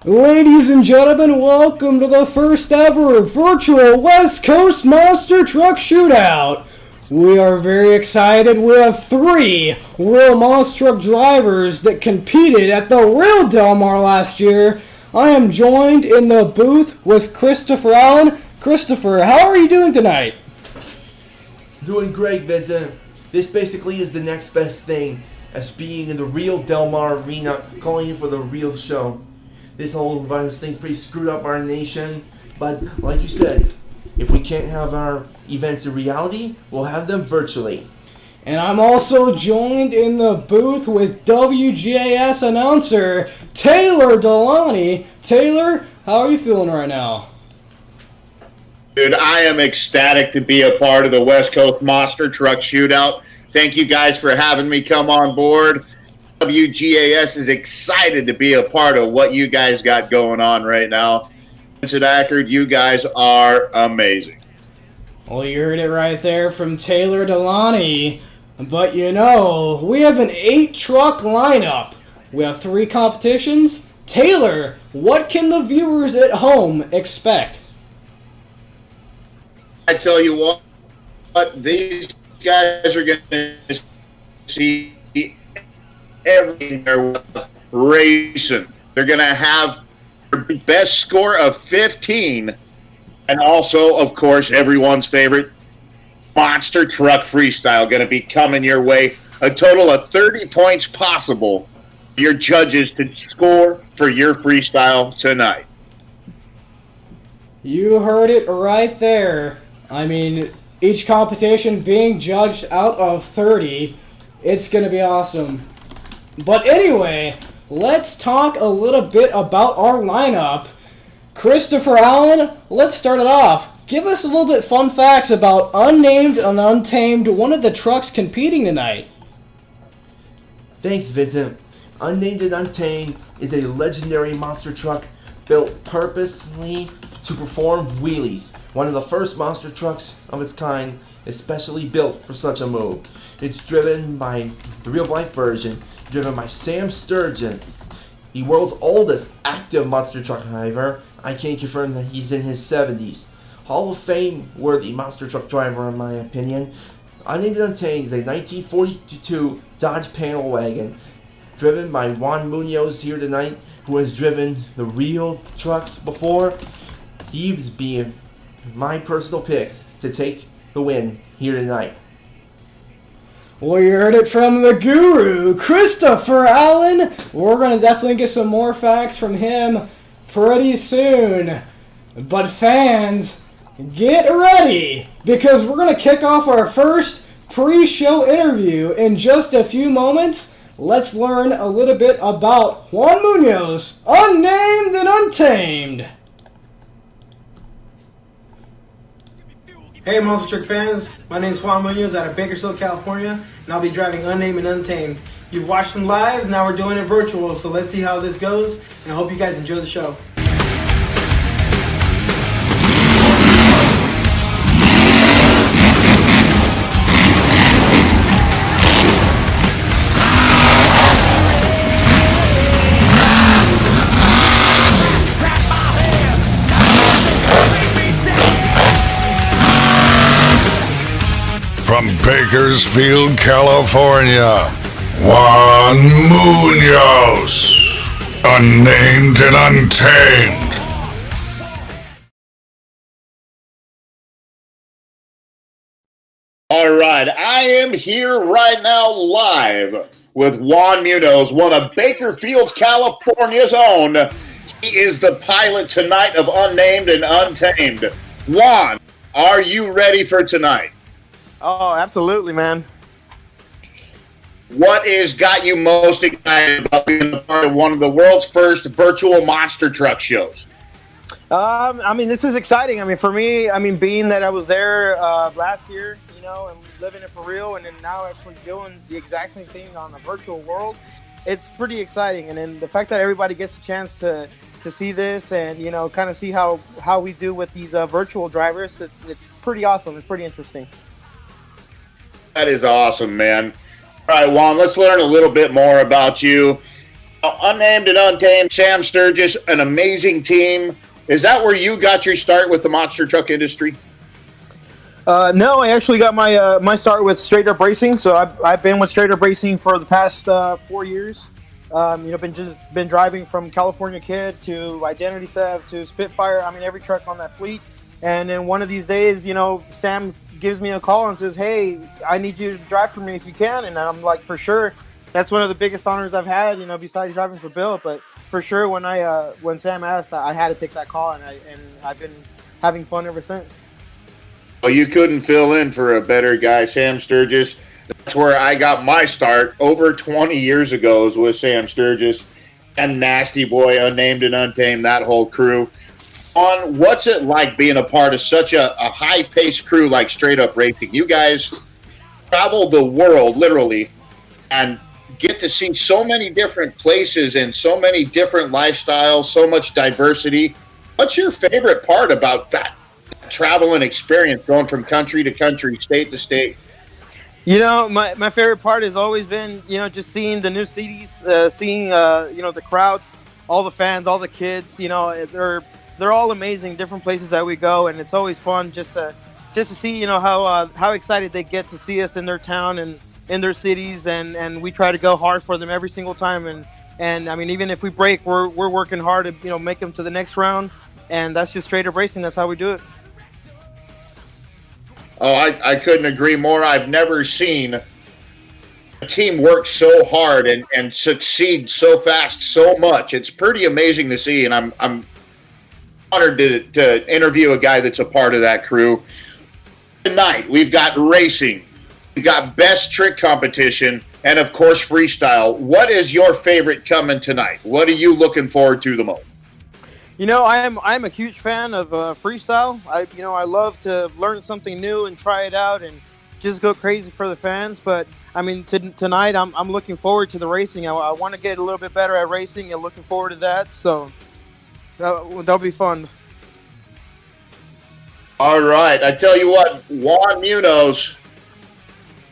Ladies and gentlemen, welcome to the first ever virtual West Coast Monster Truck Shootout. We are very excited. We have 3 real monster truck drivers that competed at the real Del Mar last year. I am joined in the booth with Christopher Allen. Christopher, how are you doing tonight? Doing great, Vincent. This basically is the next best thing as being in the real Del Mar arena, calling in for the real show. This whole virus thing pretty screwed up our nation, but like you said, if we can't have our events in reality, we'll have them virtually. And I'm also joined in the booth with WGAS announcer Taylor Delaney. Taylor, how are you feeling right now? Dude, I am ecstatic to be a part of the West Coast Monster Truck Shootout. Thank you guys for having me come on board. WGAS is excited to be a part of what you guys got going on right now. Vincent Akard, you guys are amazing. Well, you heard it right there from Taylor Delaney. But you know, we have an 8-truck lineup. We have 3 competitions. Taylor, what can the viewers at home expect? I tell you what, these guys are going to see everything they're racing. They're going to have their best score of 15, and also, of course, everyone's favorite monster truck freestyle going to be coming your way. A total of 30 points possible for your judges to score for your freestyle tonight. You heard it right there. I mean, each competition being judged out of 30. It's going to be awesome. But anyway, let's talk a little bit about our lineup. Christopher Allen, let's start it off. Give us a little bit fun facts about Unnamed and Untamed, one of the trucks competing tonight. Thanks, Vincent. Unnamed and Untamed is a legendary monster truck built purposely to perform wheelies. One of the first monster trucks of its kind, especially built for such a move. It's driven by the real-life version, driven by Sam Sturgis, the world's oldest active monster truck driver. I can confirm that he's in his 70s. Hall of Fame worthy monster truck driver in my opinion. Unnamed and Untamed is a 1942 Dodge panel wagon, driven by Juan Munoz here tonight, who has driven the real trucks before. He's being my personal picks to take the win here tonight. Well, you heard it from the guru, Christopher Allen. We're going to definitely get some more facts from him pretty soon. But fans, get ready, because we're going to kick off our first pre-show interview in just a few moments. Let's learn a little bit about Juan Munoz, Unnamed and Untamed. Hey Monster Truck fans, my name is Juan Munoz out of Bakersfield, California, and I'll be driving Unnamed and Untamed. You've watched them live, now we're doing it virtual, so let's see how this goes, and I hope you guys enjoy the show. From Bakersfield, California, Juan Munoz, Unnamed and Untamed. All right, I am here right now live with Juan Munoz, one of Bakersfield, California's own. He is the pilot tonight of Unnamed and Untamed. Juan, are you ready for tonight? Oh, absolutely, man. What has got you most excited about being a part of one of the world's first virtual monster truck shows? I mean, this is exciting. I mean, for me, being that I was there last year, you know, and living it for real, and then now actually doing the exact same thing on the virtual world, it's pretty exciting. And then the fact that everybody gets a chance to see this and, you know, kind of see how we do with these virtual drivers, it's pretty awesome. It's pretty interesting. That is awesome, man. All right, Juan, let's learn a little bit more about you. Unnamed and Untamed, Sam Sturgis, an amazing team. Is that where you got your start with the monster truck industry? No, I actually got my start with Straight Up Racing. So I've been with Straight Up Racing for the past 4 years. Been driving from California Kid to Identity Theft to Spitfire. I mean, every truck on that fleet. And then one of these days, Sam gives me a call and says, "Hey, I need you to drive for me if you can." And I'm like, "For sure." That's one of the biggest honors I've had, besides driving for Bill. But for sure, when Sam asked, I had to take that call, and I've been having fun ever since. Well, you couldn't fill in for a better guy, Sam Sturgis. That's where I got my start over 20 years ago, was with Sam Sturgis and Nasty Boy, Unnamed and Untamed, that whole crew. On what's it like being a part of such a high-paced crew like Straight Up Racing? You guys travel the world, literally, and get to see so many different places and so many different lifestyles, so much diversity. What's your favorite part about that travel and experience, going from country to country, state to state? My favorite part has always been, just seeing the new cities, seeing, the crowds, all the fans, all the kids, they're all amazing, different places that we go. And it's always fun just to see, how excited they get to see us in their town and in their cities. And we try to go hard for them every single time. And I mean, even if we break, we're working hard to, make them to the next round. And that's just Straight Up Racing. That's how we do it. Oh, I couldn't agree more. I've never seen a team work so hard and succeed so fast, so much. It's pretty amazing to see, and I'm honored to interview a guy that's a part of that crew. Tonight, we've got racing, we've got best trick competition, and of course, freestyle. What is your favorite coming tonight? What are you looking forward to the most? I'm a huge fan of freestyle. I love to learn something new and try it out and just go crazy for the fans. But I mean, tonight I'm looking forward to the racing. I want to get a little bit better at racing and looking forward to that. So that'll be fun. All right, I tell you what, Juan Munoz,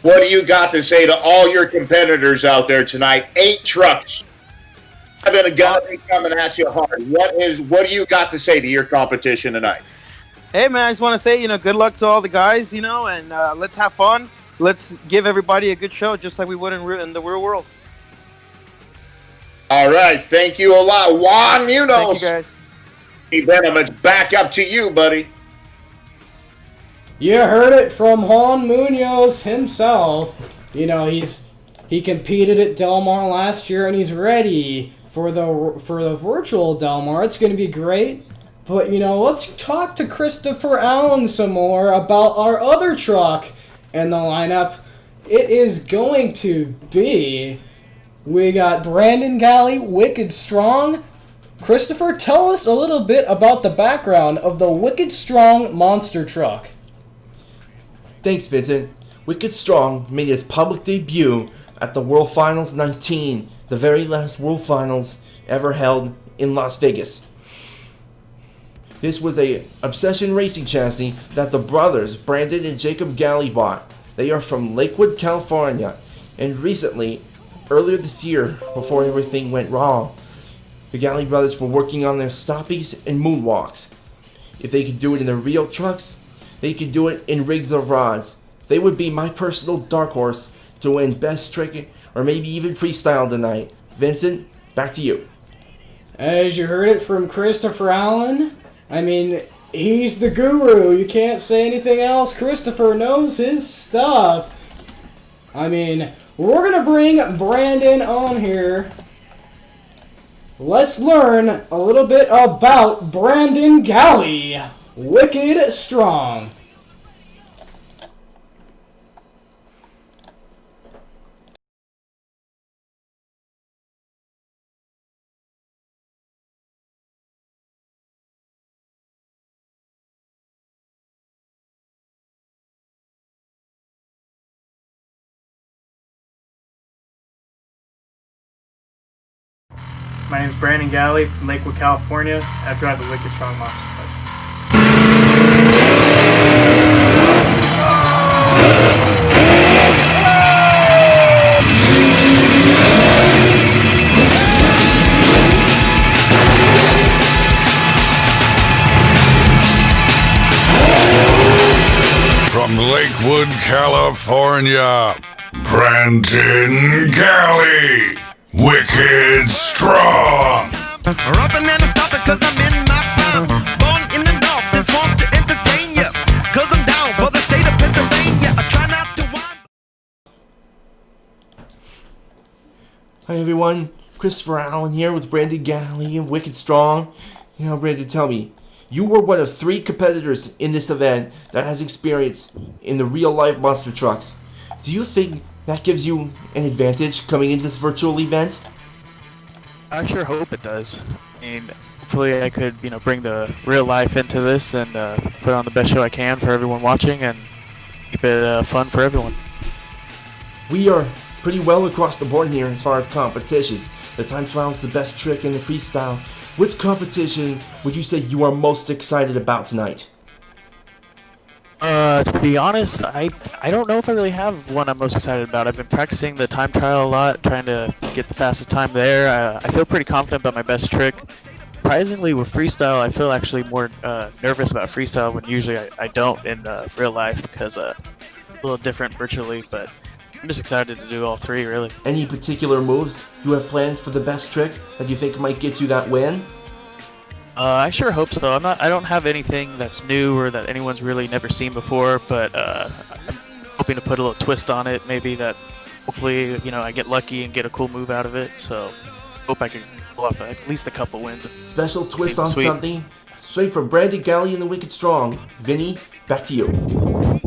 what do you got to say to all your competitors out there tonight? 8 trucks. Having a gun coming at you hard. What do you got to say to your competition tonight? Hey man, I just want to say, good luck to all the guys, and let's have fun. Let's give everybody a good show, just like we would in the real world. All right, thank you a lot, Juan Munoz. Thank you guys. Hey Venom, it's back up to you, buddy. You heard it from Juan Munoz himself. He competed at Del Mar last year, and he's ready for the virtual Del Mar. It's going to be great. But, let's talk to Christopher Allen some more about our other truck in the lineup. It is going to be, we got Brandon Galley, Wicked Strong. Christopher, tell us a little bit about the background of the Wicked Strong monster truck. Thanks, Vincent. Wicked Strong made its public debut at the World Finals 19, the very last World Finals ever held in Las Vegas. This was a Obsession Racing chassis that the brothers Brandon and Jacob Galley bought. They are from Lakewood, California, and recently, earlier this year, before everything went wrong, the Galley brothers were working on their stoppies and moonwalks. If they could do it in their real trucks, they could do it in rigs of rods. They would be my personal dark horse to win best trick or maybe even freestyle tonight. Vincent, back to you. As you heard it from Christopher Allen, I mean, he's the guru. You can't say anything else. Christopher knows his stuff. I mean, we're going to bring Brandon on here. Let's learn a little bit about Brandon Galley, Wicked Strong. My name is Brandon Galley from Lakewood, California. I drive the Wicked Strong monster truck. California, Brandon Galley, Wicked Strong. Rubbing and stopping cause I'm in my prime. Born in the north, just want to entertain ya. Cause I'm down for the state of Pennsylvania. I try not to whine. Hi everyone, Christopher Allen here with Brandon Galley and Wicked Strong. Now Brandon, tell me, you were one of 3 competitors in this event that has experience in the real life monster trucks. Do you think that gives you an advantage coming into this virtual event? I sure hope it does. I mean, hopefully I could, bring the real life into this and put on the best show I can for everyone watching and keep it fun for everyone. We are pretty well across the board here as far as competitions. The time trial is the best trick in the freestyle. Which competition would you say you are most excited about tonight? To be honest, I don't know if I really have one I'm most excited about. I've been practicing the time trial a lot, trying to get the fastest time there. I feel pretty confident about my best trick. Surprisingly, with freestyle, I feel actually more nervous about freestyle when usually I don't in real life because it's a little different virtually, but I'm just excited to do all 3, really. Any particular moves you have planned for the best trick that you think might get you that win? I sure hope so. I don't have anything that's new or that anyone's really never seen before, but I'm hoping to put a little twist on it. Maybe that hopefully, I get lucky and get a cool move out of it. So hope I can pull off at least a couple wins. Special twist on something? Straight from Brandon Galley and the Wicked Strong. Vinny, back to you.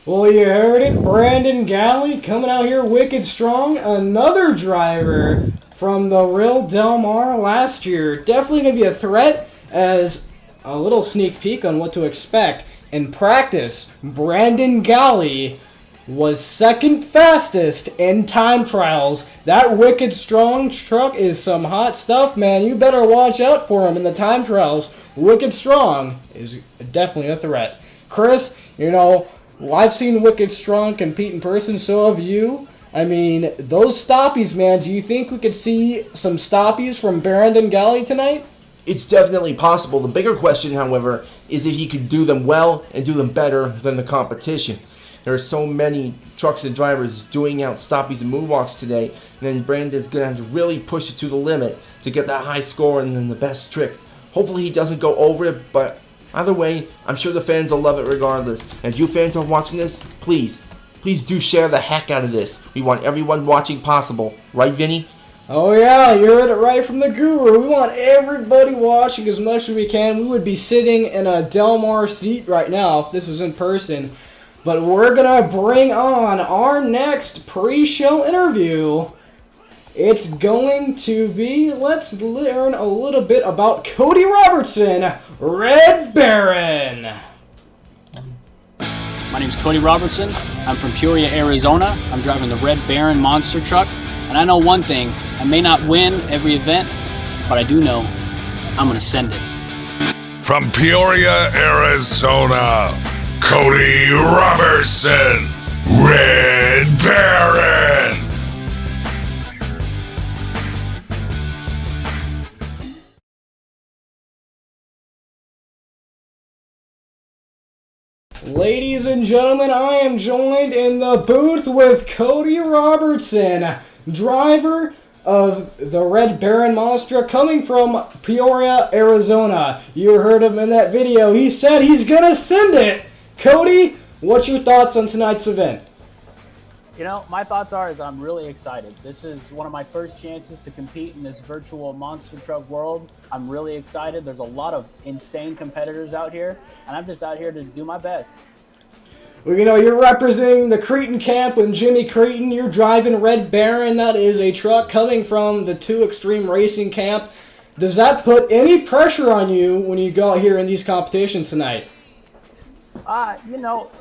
Well, you heard it. Brandon Galley coming out here wicked strong. Another driver from the real Del Mar last year. Definitely going to be a threat as a little sneak peek on what to expect. In practice, Brandon Galley was second fastest in time trials. That wicked strong truck is some hot stuff, man. You better watch out for him in the time trials. Wicked strong is definitely a threat. Chris, well, I've seen Wicked Strong compete in person, so have you. I mean, those stoppies, man, do you think we could see some stoppies from Brandon Galley tonight? It's definitely possible. The bigger question, however, is if he could do them well and do them better than the competition. There are so many trucks and drivers doing out stoppies and moonwalks today, and then Brandon's going to have to really push it to the limit to get that high score and then the best trick. Hopefully he doesn't go over it, but either way, I'm sure the fans will love it regardless. And if you fans are watching this, please do share the heck out of this. We want everyone watching possible. Right, Vinny? Oh yeah, you heard it right from the guru. We want everybody watching as much as we can. We would be sitting in a Del Mar seat right now if this was in person. But we're going to bring on our next pre-show interview. It's going to be, let's learn a little bit about Cody Robertson, Red Baron. My name's Cody Robertson. I'm from Peoria, Arizona. I'm driving the Red Baron monster truck. And I know one thing, I may not win every event, but I do know I'm going to send it. From Peoria, Arizona, Cody Robertson, Red Baron. Ladies and gentlemen, I am joined in the booth with Cody Robertson, driver of the Red Baron Monster, coming from Peoria, Arizona. You heard him in that video. He said he's going to send it. Cody, what's your thoughts on tonight's event? My thoughts are I'm really excited. This is one of my first chances to compete in this virtual monster truck world. I'm really excited. There's a lot of insane competitors out here, and I'm just out here to do my best. Well, you're representing the Cretan camp with Jimmy Cretan. You're driving Red Baron. That is a truck coming from the 2 Extreme Racing camp. Does that put any pressure on you when you go out here in these competitions tonight?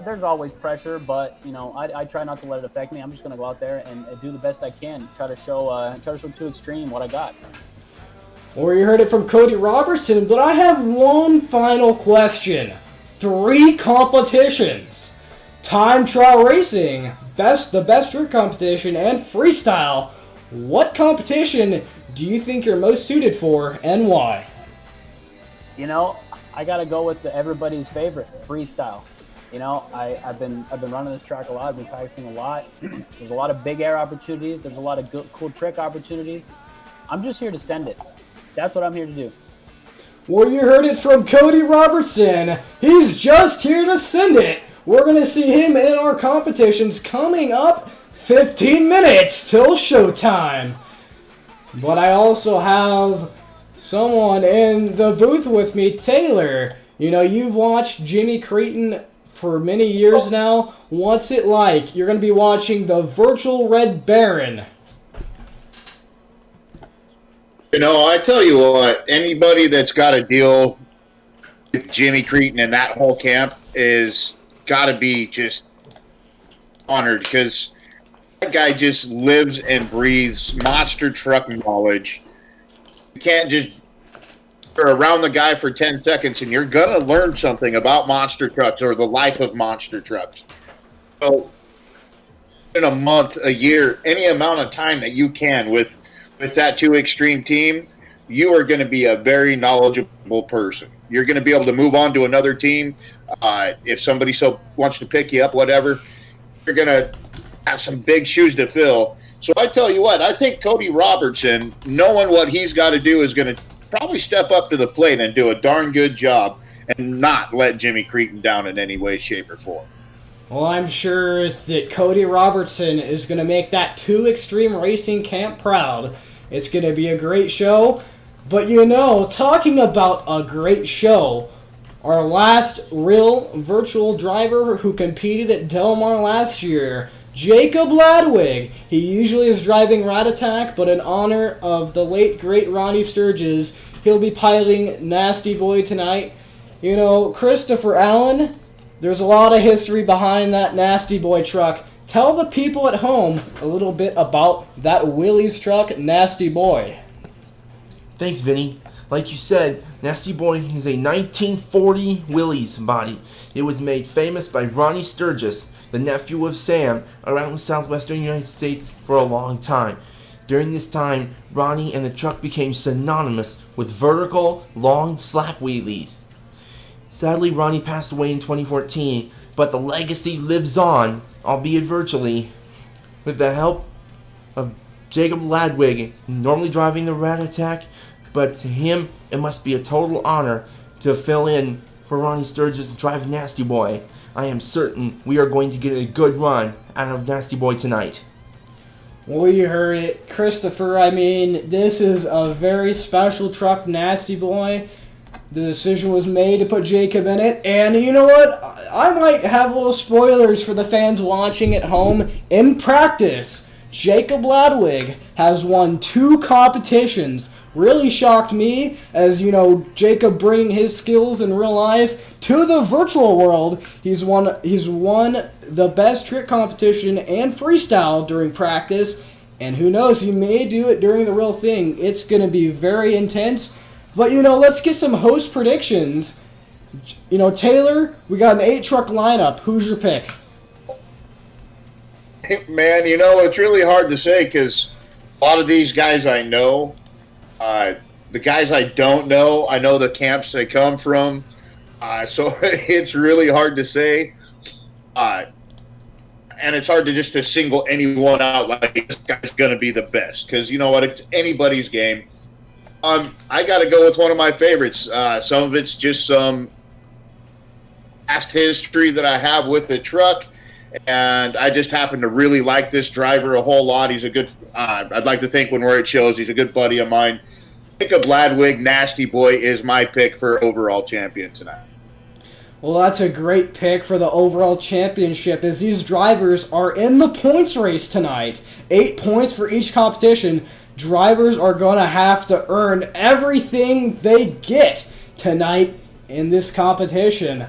There's always pressure, but I try not to let it affect me. I'm just going to go out there and do the best I can. Try to show 2 Extreme what I got. Well, you heard it from Cody Robertson, but I have one final question. 3 competitions: time trial racing, the best trick competition, and freestyle. What competition do you think you're most suited for, and why? I got to go with everybody's favorite, Freestyle. You know, I've been running this track a lot. I've been practicing a lot. There's a lot of big air opportunities. There's a lot of good, cool trick opportunities. I'm just here to send it. That's what I'm here to do. Well, you heard it from Cody Robertson. He's just here to send it. We're going to see him in our competitions coming up 15 minutes till showtime. But I also have someone in the booth with me, Taylor. You know, you've watched Jimmy Creighton for many years now. What's it like? You're going to be watching the virtual Red Baron. You know, I tell you what, anybody that's got to deal with Jimmy Creighton and that whole camp is got to be just honored, because that guy just lives and breathes monster truck knowledge. You can't just you're around the guy for 10 seconds and you're going to learn something about monster trucks or the life of monster trucks. So in a month, a year, any amount of time that you can with that 2 Extreme team, you are going to be a very knowledgeable person. You're going to be able to move on to another team. If somebody so wants to pick you up, whatever, you're going to have some big shoes to fill. So I tell you what, I think Cody Robertson, knowing what he's got to do, is going to probably step up to the plate and do a darn good job and not let Jimmy Creighton down in any way, shape, or form. Well, I'm sure that Cody Robertson is going to make that 2 Extreme Racing camp proud. It's going to be a great show. But you know, talking about a great show, our last real virtual driver who competed at Del Mar last year, Jacob Ladwig. He usually is driving Rat Attack, but in honor of the late, great Ronnie Sturgis, he'll be piloting Nasty Boy tonight. You know, Christopher Allen, there's a lot of history behind that Nasty Boy truck. Tell the people at home a little bit about that Willys truck, Nasty Boy. Thanks, Vinny. Like you said, Nasty Boy is a 1940 Willys body. It was made famous by Ronnie Sturgis, the nephew of Sam, around the southwestern United States for a long time. During this time, Ronnie and the truck became synonymous with vertical, long slap wheelies. Sadly, Ronnie passed away in 2014, but the legacy lives on, albeit virtually, with the help of Jacob Ladwig, normally driving the Rat Attack, but to him, it must be a total honor to fill in for Ronnie Sturgis to drive Nasty Boy. I am certain we are going to get a good run out of Nasty Boy tonight. Well, you heard it, Christopher. I mean, this is a very special truck, Nasty Boy. The decision was made to put Jacob in it, and you know what? I might have little spoilers for the fans watching at home. In practice, Jacob Ladwig has won 2 competitions. Really shocked me, as you know, Jacob bringing his skills in real life to the virtual world. He's won the best trick competition and freestyle during practice, and who knows, he may do it during the real thing. It's going to be very intense. But you know, let's get some host predictions. You know, Taylor, we got an 8-truck lineup. Who's your pick? Man, you know, it's really hard to say, because a lot of these guys I know. The guys I don't know, I know the camps they come from. So it's really hard to say. And it's hard to just to single anyone out like this guy's going to be the best. Because you know what? It's anybody's game. I got to go with one of my favorites. Some of it's just some past history that I have with the truck. And I just happen to really like this driver a whole lot. He's a good, I'd like to think when we're at shows, he's a good buddy of mine. Jacob Ladwig, Nasty Boy, is my pick for overall champion tonight. Well, that's a great pick for the overall championship, as these drivers are in the points race tonight. 8 points for each competition. Drivers are going to have to earn everything they get tonight in this competition.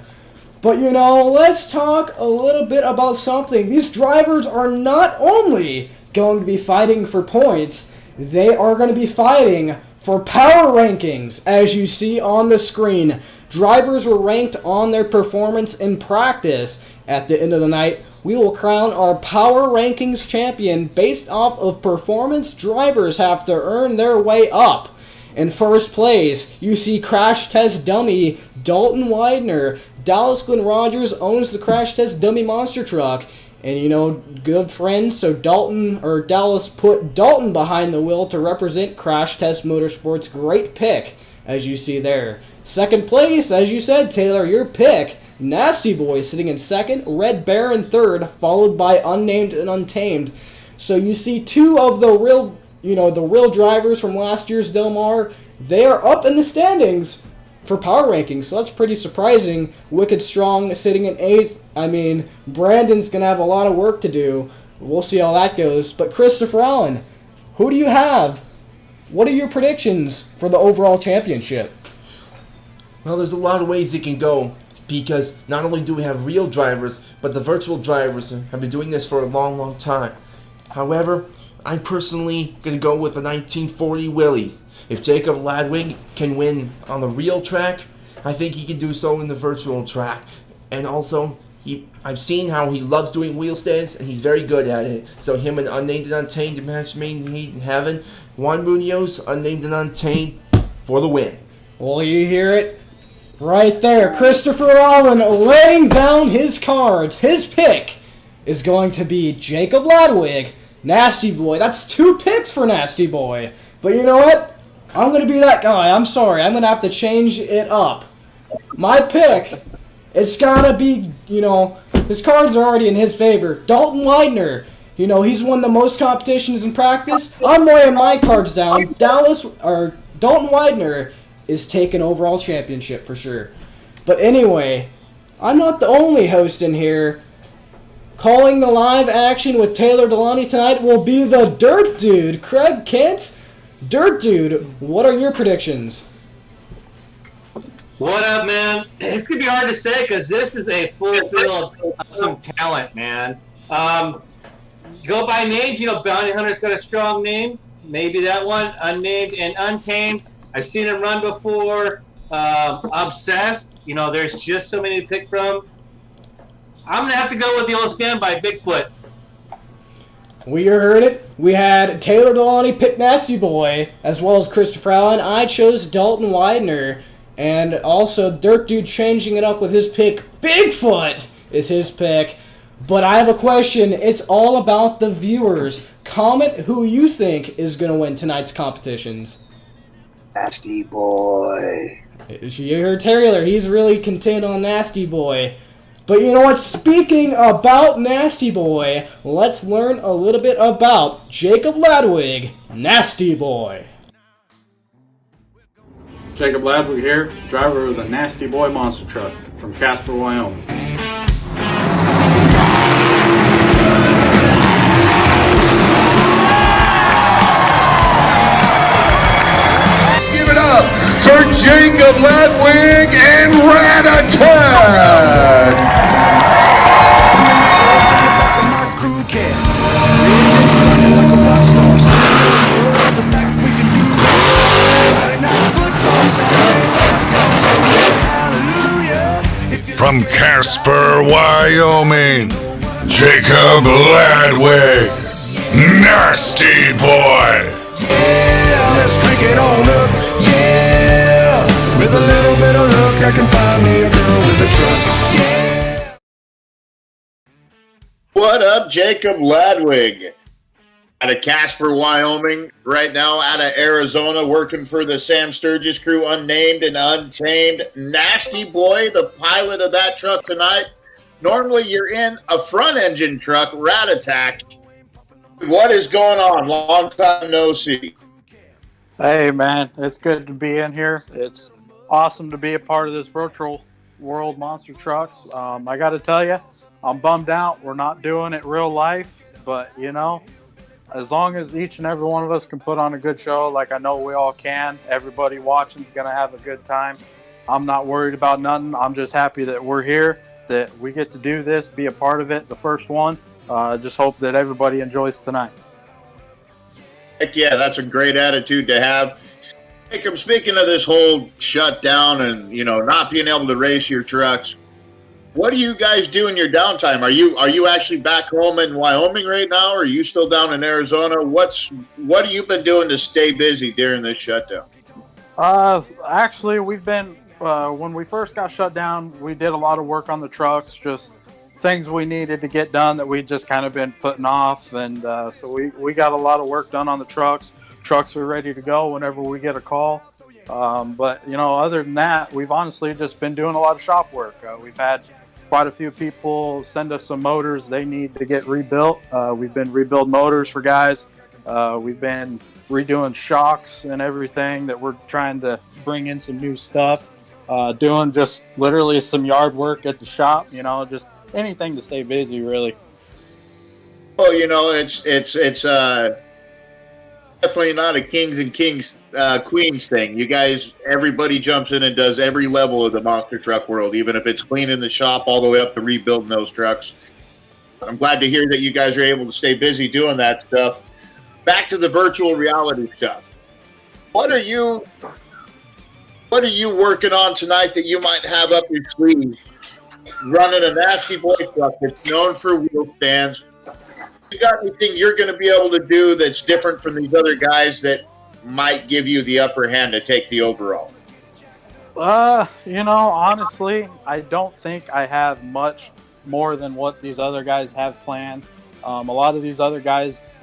But you know, let's talk a little bit about something. These drivers are not only going to be fighting for points, they are going to be fighting for power rankings. As you see on the screen, drivers were ranked on their performance in practice. At the end of the night, we will crown our power rankings champion based off of performance. Drivers have to earn their way up. In first place, you see Crash Test Dummy Dalton Widener. Dallas Glenn Rogers owns the Crash Test Dummy Monster Truck. And, good friends, so Dallas put Dalton behind the wheel to represent Crash Test Motorsports. Great pick, as you see there. Second place, as you said, Taylor, your pick. Nasty Boy sitting in second, Red Baron third, followed by Unnamed and Untamed. So you see two of the real drivers from last year's Del Mar. They are up in the standings for power rankings, so that's pretty surprising. Wicked Strong sitting in 8th. Brandon's going to have a lot of work to do. We'll see how that goes. But Christopher Allen, who do you have? What are your predictions for the overall championship? Well, there's a lot of ways it can go, because not only do we have real drivers, but the virtual drivers have been doing this for a long, long time. However, I'm personally going to go with the 1940 Willys. If Jacob Ladwig can win on the real track, I think he can do so in the virtual track. And also, I've seen how he loves doing wheel stands, and he's very good at it. So him and Unnamed and Untamed, match made in heaven. Juan Munoz, Unnamed and Untamed, for the win. Well, you hear it right there. Christopher Allen laying down his cards. His pick is going to be Jacob Ladwig, Nasty Boy. That's 2 picks for Nasty Boy. But you know what? I'm going to be that guy. I'm sorry. I'm going to have to change it up. My pick, it's got to be, his cards are already in his favor. Dalton Widener. He's won the most competitions in practice. I'm laying my cards down. Dalton Widener is taking overall championship for sure. But anyway, I'm not the only host in here. Calling the live action with Taylor Delaney tonight will be the Dirt Dude, Craig Kent. Dirt Dude, what are your predictions? What up, man? It's going to be hard to say because this is a full bill of some talent, man. Go by names. Bounty Hunter's got a strong name. Maybe that one. Unnamed and Untamed. I've seen him run before. Obsessed. There's just so many to pick from. I'm going to have to go with the old standby, Bigfoot. We heard it. We had Taylor Delaney pick Nasty Boy, as well as Christopher Allen. I chose Dalton Widener. And also, Dirt Dude changing it up with his pick. Bigfoot is his pick. But I have a question. It's all about the viewers. Comment who you think is going to win tonight's competitions. Nasty Boy. You heard Taylor. He's really content on Nasty Boy. But you know what? Speaking about Nasty Boy, let's learn a little bit about Jacob Ladwig, Nasty Boy. Jacob Ladwig here, driver of the Nasty Boy monster truck from Casper, Wyoming. Give it up for Jacob Ladwig and Rat-A-Tat! From Casper, Wyoming, Jacob Ladwig, Nasty Boy. Yeah, let's drink it on up. Yeah, with a little bit of luck, I can find me a girl with a truck. Yeah. What up, Jacob Ladwig? Out of Casper, Wyoming, right now out of Arizona, working for the Sam Sturgis crew, Unnamed and Untamed. Nasty Boy, the pilot of that truck tonight. Normally you're in a front-engine truck, Rat-A-Tat. What is going on? Long time no see. Hey, man, it's good to be in here. It's awesome to be a part of this virtual world monster trucks. I got to tell you, I'm bummed out. We're not doing it real life, but, as long as each and every one of us can put on a good show, like I know we all can, everybody watching is going to have a good time. I'm not worried about nothing. I'm just happy that we're here, that we get to do this, be a part of it, the first one. Just hope that everybody enjoys tonight. Heck yeah, that's a great attitude to have. Jacob, speaking of this whole shutdown and, not being able to race your trucks, what do you guys do in your downtime? Are you actually back home in Wyoming right now, or are you still down in Arizona? What have you been doing to stay busy during this shutdown? Actually, we've been when we first got shut down, we did a lot of work on the trucks, just things we needed to get done that we just kind of been putting off. And so we got a lot of work done on the trucks. Trucks are ready to go whenever we get a call. But, other than that, we've honestly just been doing a lot of shop work. We've had quite a few people send us some motors they need to get rebuilt. We've been rebuild motors for guys. We've been redoing shocks and everything that we're trying to bring in some new stuff. Doing just literally some yard work at the shop, just anything to stay busy, really. Well, it's definitely not a kings and queens thing. You guys, everybody jumps in and does every level of the monster truck world, even if it's cleaning the shop all the way up to rebuilding those trucks. I'm glad to hear that you guys are able to stay busy doing that stuff. Back to the virtual reality stuff. What are you working on tonight that you might have up your sleeve? Running a Nasty Boy truck that's known for wheel stands. You got anything you're going to be able to do that's different from these other guys that might give you the upper hand to take the overall? Honestly, I don't think I have much more than what these other guys have planned. A lot of these other guys,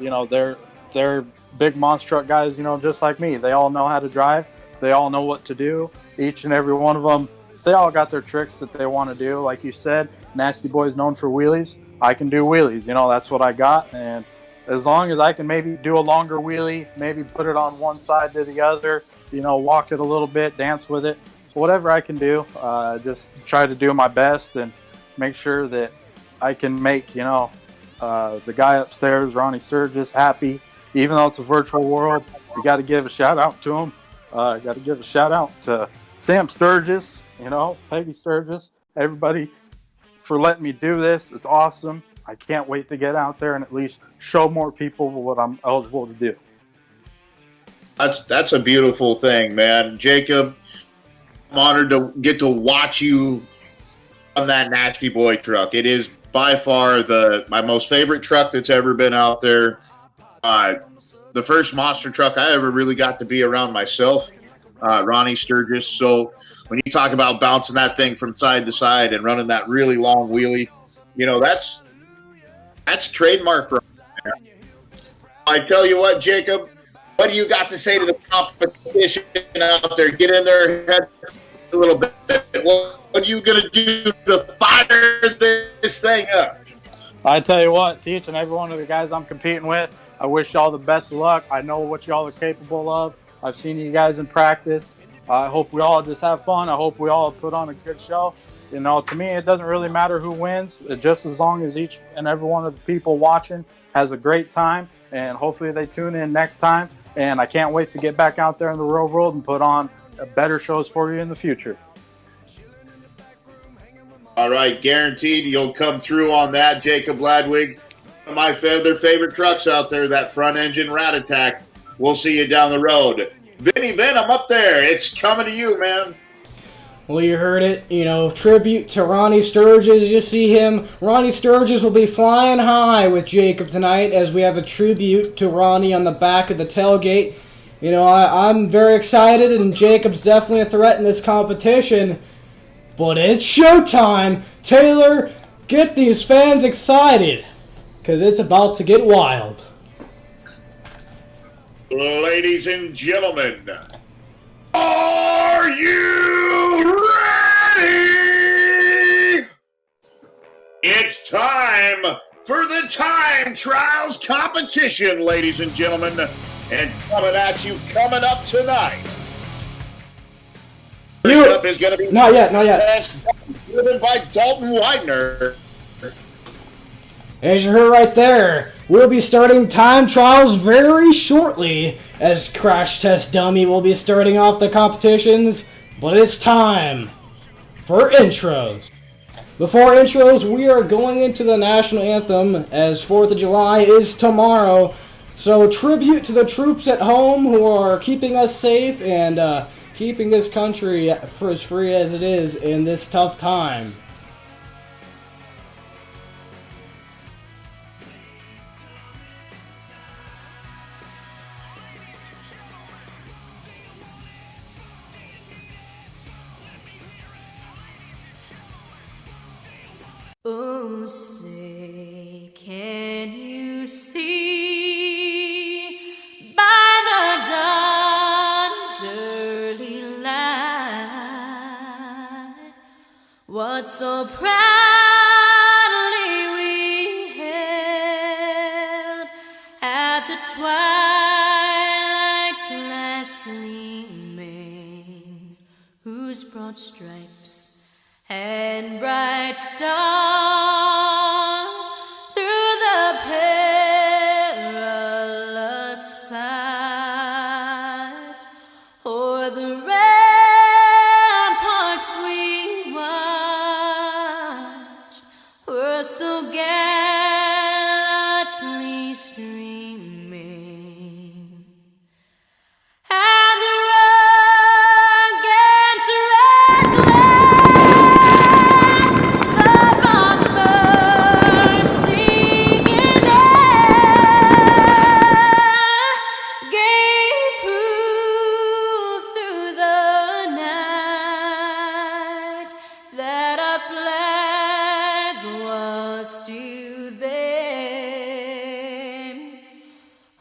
they're big monster truck guys, just like me. They all know how to drive. They all know what to do. Each and every one of them, they all got their tricks that they want to do. Like you said, Nasty Boy's known for wheelies. I can do wheelies. That's what I got. And as long as I can maybe do a longer wheelie, maybe put it on one side to the other, walk it a little bit, dance with it, whatever I can do, just try to do my best and make sure that I can make, the guy upstairs, Ronnie Sturgis, happy. Even though it's a virtual world, you got to give a shout out to him. Got to give a shout out to Sam Sturgis, Peggy Sturgis, everybody for letting me do this. It's awesome. I can't wait to get out there and at least show more people what I'm eligible to do. That's a beautiful thing, man. Jacob, I'm honored to get to watch you on that Nasty Boy truck. It is by far my most favorite truck that's ever been out there. The first monster truck I ever really got to be around myself, Ronnie Sturgis. So when you talk about bouncing that thing from side to side and running that really long wheelie, that's trademark right there. I tell you what, Jacob, what do you got to say to the competition out there? Get in there, head a little bit. What are you going to do to fire this thing up? I tell you what, to each and every one of the guys I'm competing with, I wish y'all the best of luck. I know what y'all are capable of. I've seen you guys in practice. I hope we all just have fun. I hope we all put on a good show. To me, it doesn't really matter who wins, just as long as each and every one of the people watching has a great time, and hopefully they tune in next time. And I can't wait to get back out there in the real world and put on better shows for you in the future. All right, guaranteed you'll come through on that, Jacob Ladwig. My other favorite trucks out there, that front engine Rat Attack. We'll see you down the road. Vinny Venom up there. It's coming to you, man. Well, you heard it. Tribute to Ronnie Sturgis. You see him. Ronnie Sturgis will be flying high with Jacob tonight as we have a tribute to Ronnie on the back of the tailgate. I'm very excited, and Jacob's definitely a threat in this competition. But it's showtime. Taylor, get these fans excited, because it's about to get wild. Ladies and gentlemen, are you ready? It's time for the time trials competition, ladies and gentlemen. And coming at you, coming up tonight. First up is going to be not yet. Driven by Dalton Widener. As you heard right there, we'll be starting time trials very shortly, as Crash Test Dummy will be starting off the competitions, but it's time for intros. Before intros, we are going into the national anthem, as 4th of July is tomorrow, so tribute to the troops at home who are keeping us safe and keeping this country for as free as it is in this tough time. so proudly we hailed at the twilight's last gleaming, whose broad stripes and bright stars through the perilous fight o'er the ramparts we watched were so gallantly streaming. And the rugged red the bombs bursting in air gave proof through the night that our flag was still there.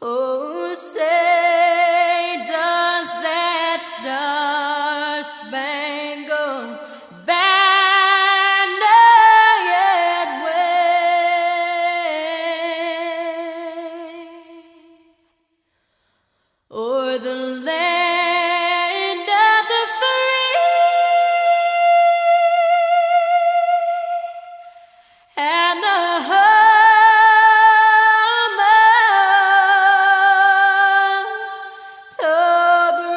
Oh, say does that star-spangled banner yet wave o'er the land of the free and the home of the brave.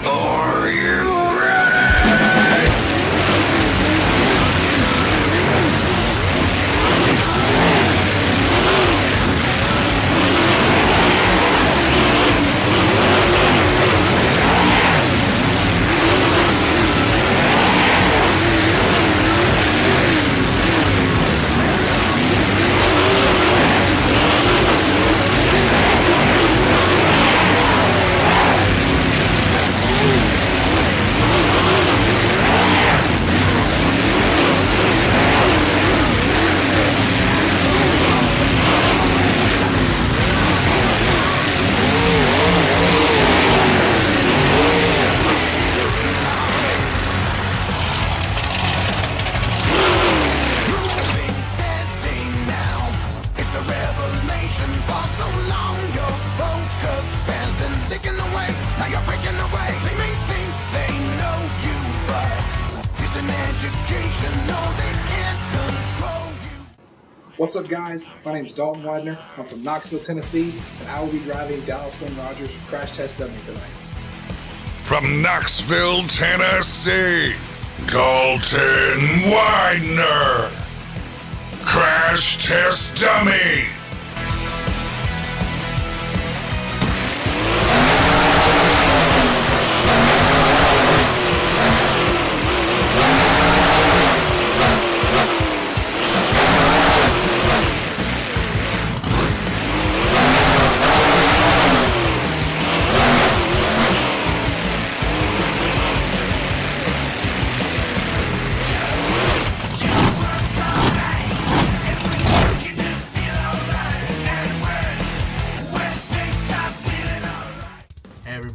Are you What's up, guys? My name is Dalton Widener. I'm from Knoxville, Tennessee, and I will be driving Dallas Glenn Rogers Crash Test Dummy tonight. from Knoxville, Tennessee? Dalton Widener, Crash Test Dummy.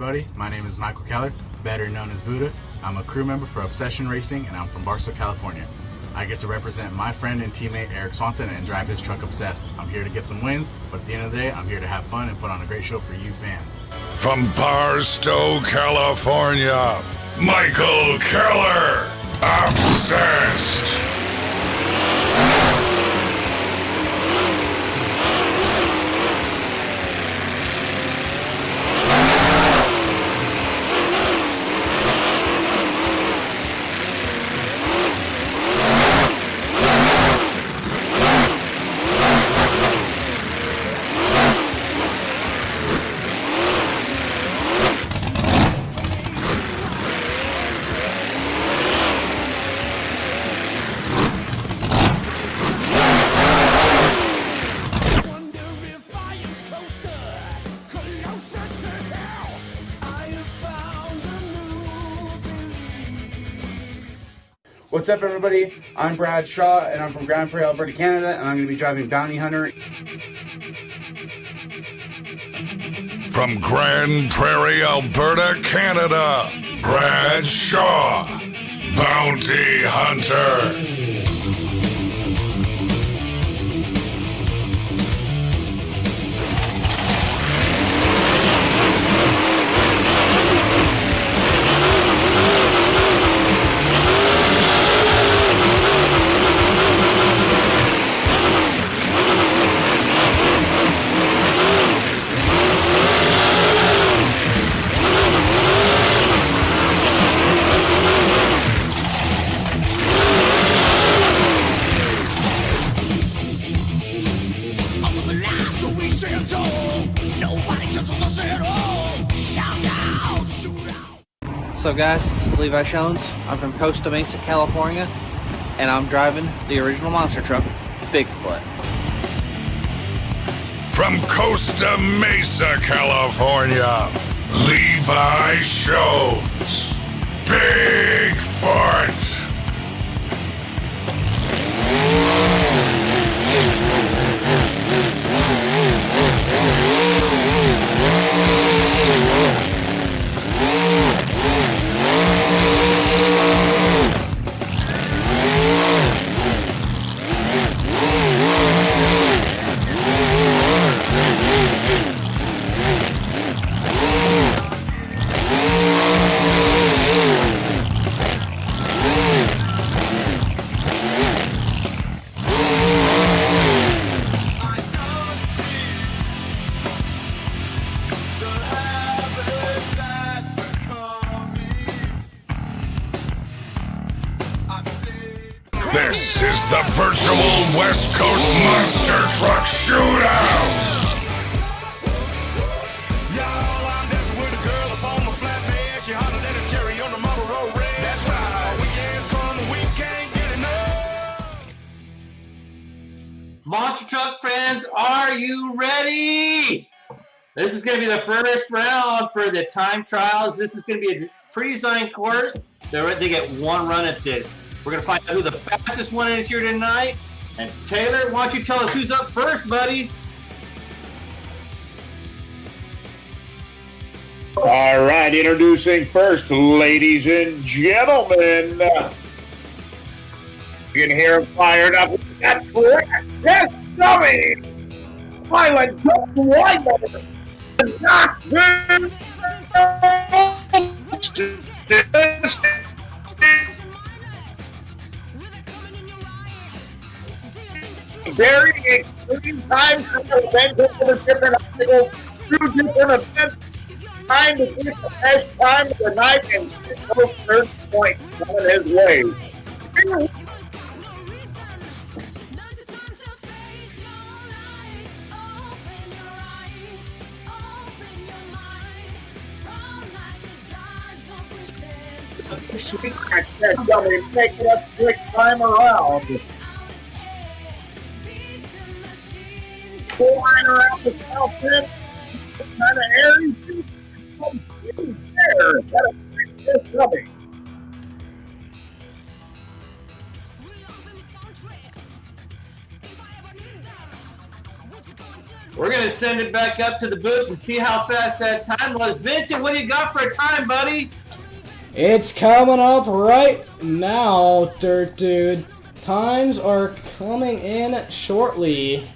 everybody. My name is Michael Keller, better known as Buddha. I'm a crew member for Obsession Racing, and I'm from Barstow, California. I get to represent my friend and teammate Eric Swanson and drive his truck Obsessed. I'm here to get some wins, but at the end of the day, I'm here to have fun and put on a great show for you fans. From Barstow, California, Michael Keller, Obsessed. What's up, everybody? I'm Brad Shaw, and I'm from Grand Prairie, Alberta, Canada, and I'm going to be driving Bounty Hunter. From Grand Prairie, Alberta, Canada, Brad Shaw, Bounty Hunter. What's up, guys? It's Levi Shones. I'm from Costa Mesa, California, and I'm driving the original monster truck, Bigfoot. From Costa Mesa, California, Levi Shones, Bigfoot. This is the virtual West Coast Monster Truck Shootout. Monster Truck fans, are you ready? This is going to be the first round for the time trials. This is going to be a pre-designed course. They get one run at this. We're going to find out who the fastest one is here tonight. And Taylor, why don't you tell us who's up first, buddy? All right, introducing first, ladies and gentlemen. You can hear him fired up. That's correct. Yes, dummy. Pilot Widener. Very extreme time for events over different obstacles through different events. Trying to get the best time of the night and get those 30 points on his way. Sweet crack that dummy, make it up quick time around. Flying around the south end, kind of airy. There, gotta fix this dummy. We're going to send it back up to the booth and see how fast that time was. Vincent, what do you got for a time, buddy? It's coming up right now, Dirt Dude. Times are coming in shortly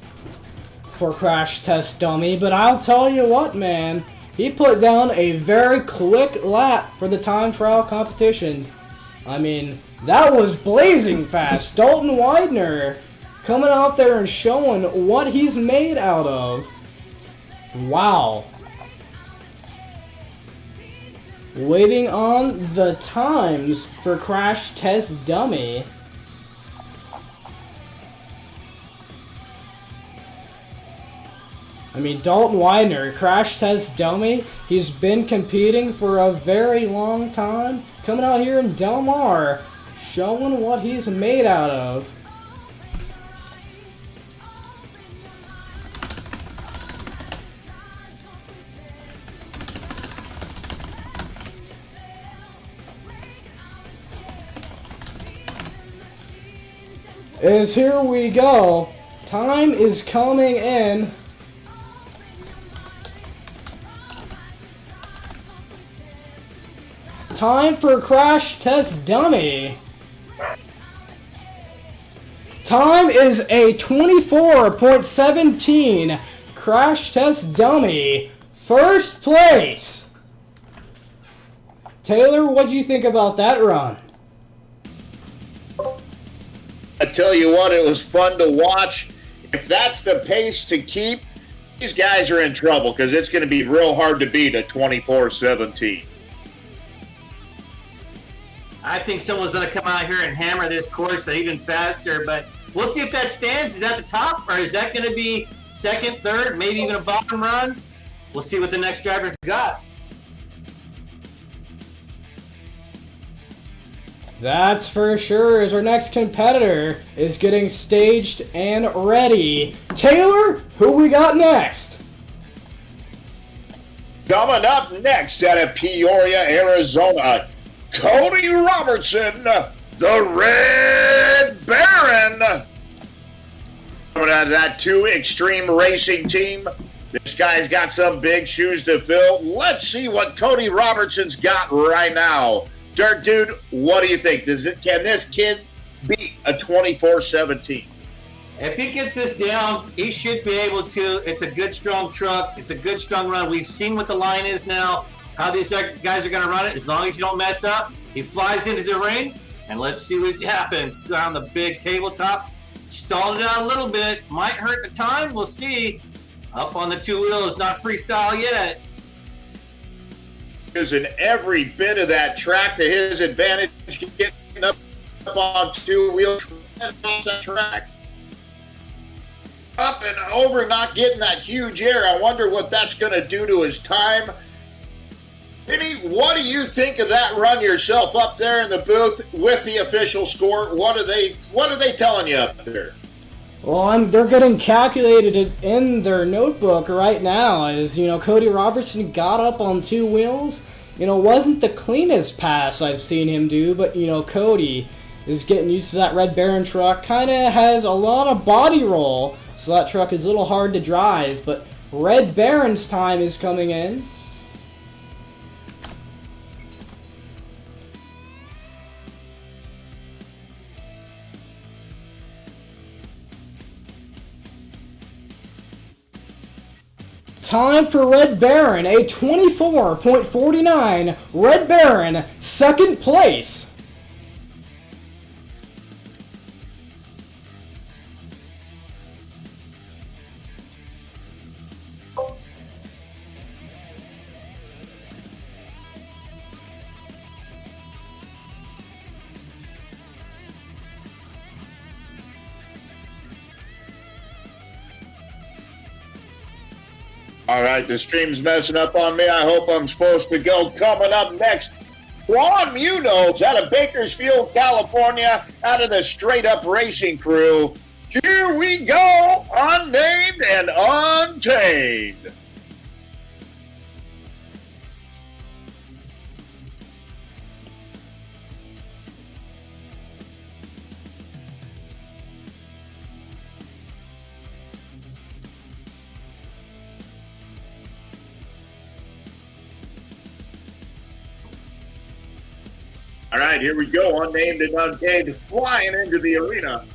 for Crash Test Dummy, but I'll tell you what, man. He put down a very quick lap for the time trial competition. I mean, that was blazing fast. Dalton Widener coming out there and showing what he's made out of. Wow. Waiting on the times for Crash Test Dummy. I mean, Dalton Widener, Crash Test Dummy, he's been competing for a very long time. Coming out here in Del Mar, showing what he's made out of. Here we go. Time is coming in. Time for Crash Test Dummy. Time is a 24.17. Crash Test Dummy. First place. Taylor, what'd you think about that run? I tell you what, it was fun to watch. If that's the pace to keep, these guys are in trouble because it's going to be real hard to beat a 24-17. I think someone's going to come out here and hammer this course even faster, but we'll see if that stands. Is that the top, or is that going to be second, third, maybe even a bottom run? We'll see what the next driver's got. That's for sure, as our next competitor is getting staged and ready. Taylor, who we got next? Coming up next out of Peoria, Arizona, Cody Robertson, the Red Baron. Coming out of that 2 Extreme Racing team. This guy's got some big shoes to fill. Let's see what Cody Robertson's got right now. Dirt Dude, what do you think? Can this kid beat a 24-17? If he gets this down, he should be able to. It's a good, strong truck. It's a good, strong run. We've seen what the line is now, how these guys are going to run it. As long as you don't mess up, he flies into the ring, and let's see what happens. On the big tabletop, stalled it out a little bit. Might hurt the time. We'll see. Up on the 2 wheels, not freestyle yet. Using every bit of that track to his advantage, getting up on 2 wheels off that track. Up and over, not getting that huge air. I wonder what that's going to do to his time. Vinny, what do you think of that run yourself up there in the booth with the official score? What are they telling you up there? Well, they're getting calculated in their notebook right now. As Cody Robertson got up on 2 wheels. Wasn't the cleanest pass I've seen him do, but Cody is getting used to that Red Baron truck. Kind of has a lot of body roll, so that truck is a little hard to drive. But Red Baron's time is coming in. Time for Red Baron, a 24.49. Red Baron, second place. All right, the stream's messing up on me. I hope I'm supposed to go. Coming up next, Juan Munoz out of Bakersfield, California, out of the Straight Up Racing crew. Here we go, Unnamed and Untamed. All right, here we go. Unnamed and Untamed flying into the arena.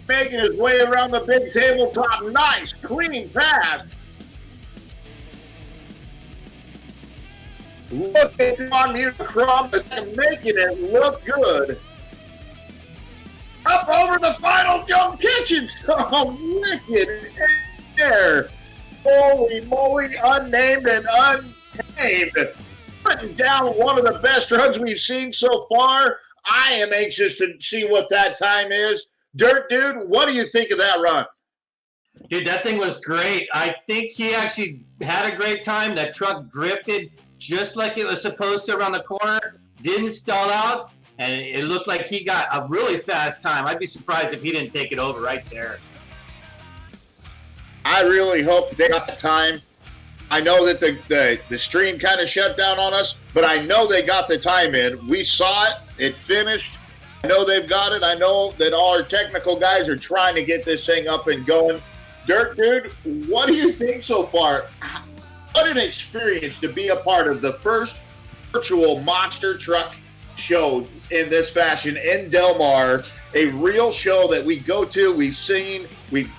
Making his way around the big tabletop. Nice, clean pass. Look at John Unicron making it look good. Up over the final jump, kitchen. Oh, wicked air. Holy moly, Unnamed and Untamed. Putting down one of the best runs we've seen so far. I am anxious to see what that time is. Dirt Dude, what do you think of that run? Dude, that thing was great. I think he actually had a great time. That truck drifted just like it was supposed to around the corner. Didn't stall out, and it looked like he got a really fast time. I'd be surprised if he didn't take it over right there. I really hope they got the time. I know that the stream kind of shut down on us, but I know they got the time in. We saw it. It finished. I know they've got it. I know that all our technical guys are trying to get this thing up and going. Dirt Dude, what do you think so far? What an experience to be a part of the first virtual monster truck show in this fashion in Del Mar. A real show that we go to, we've seen, we've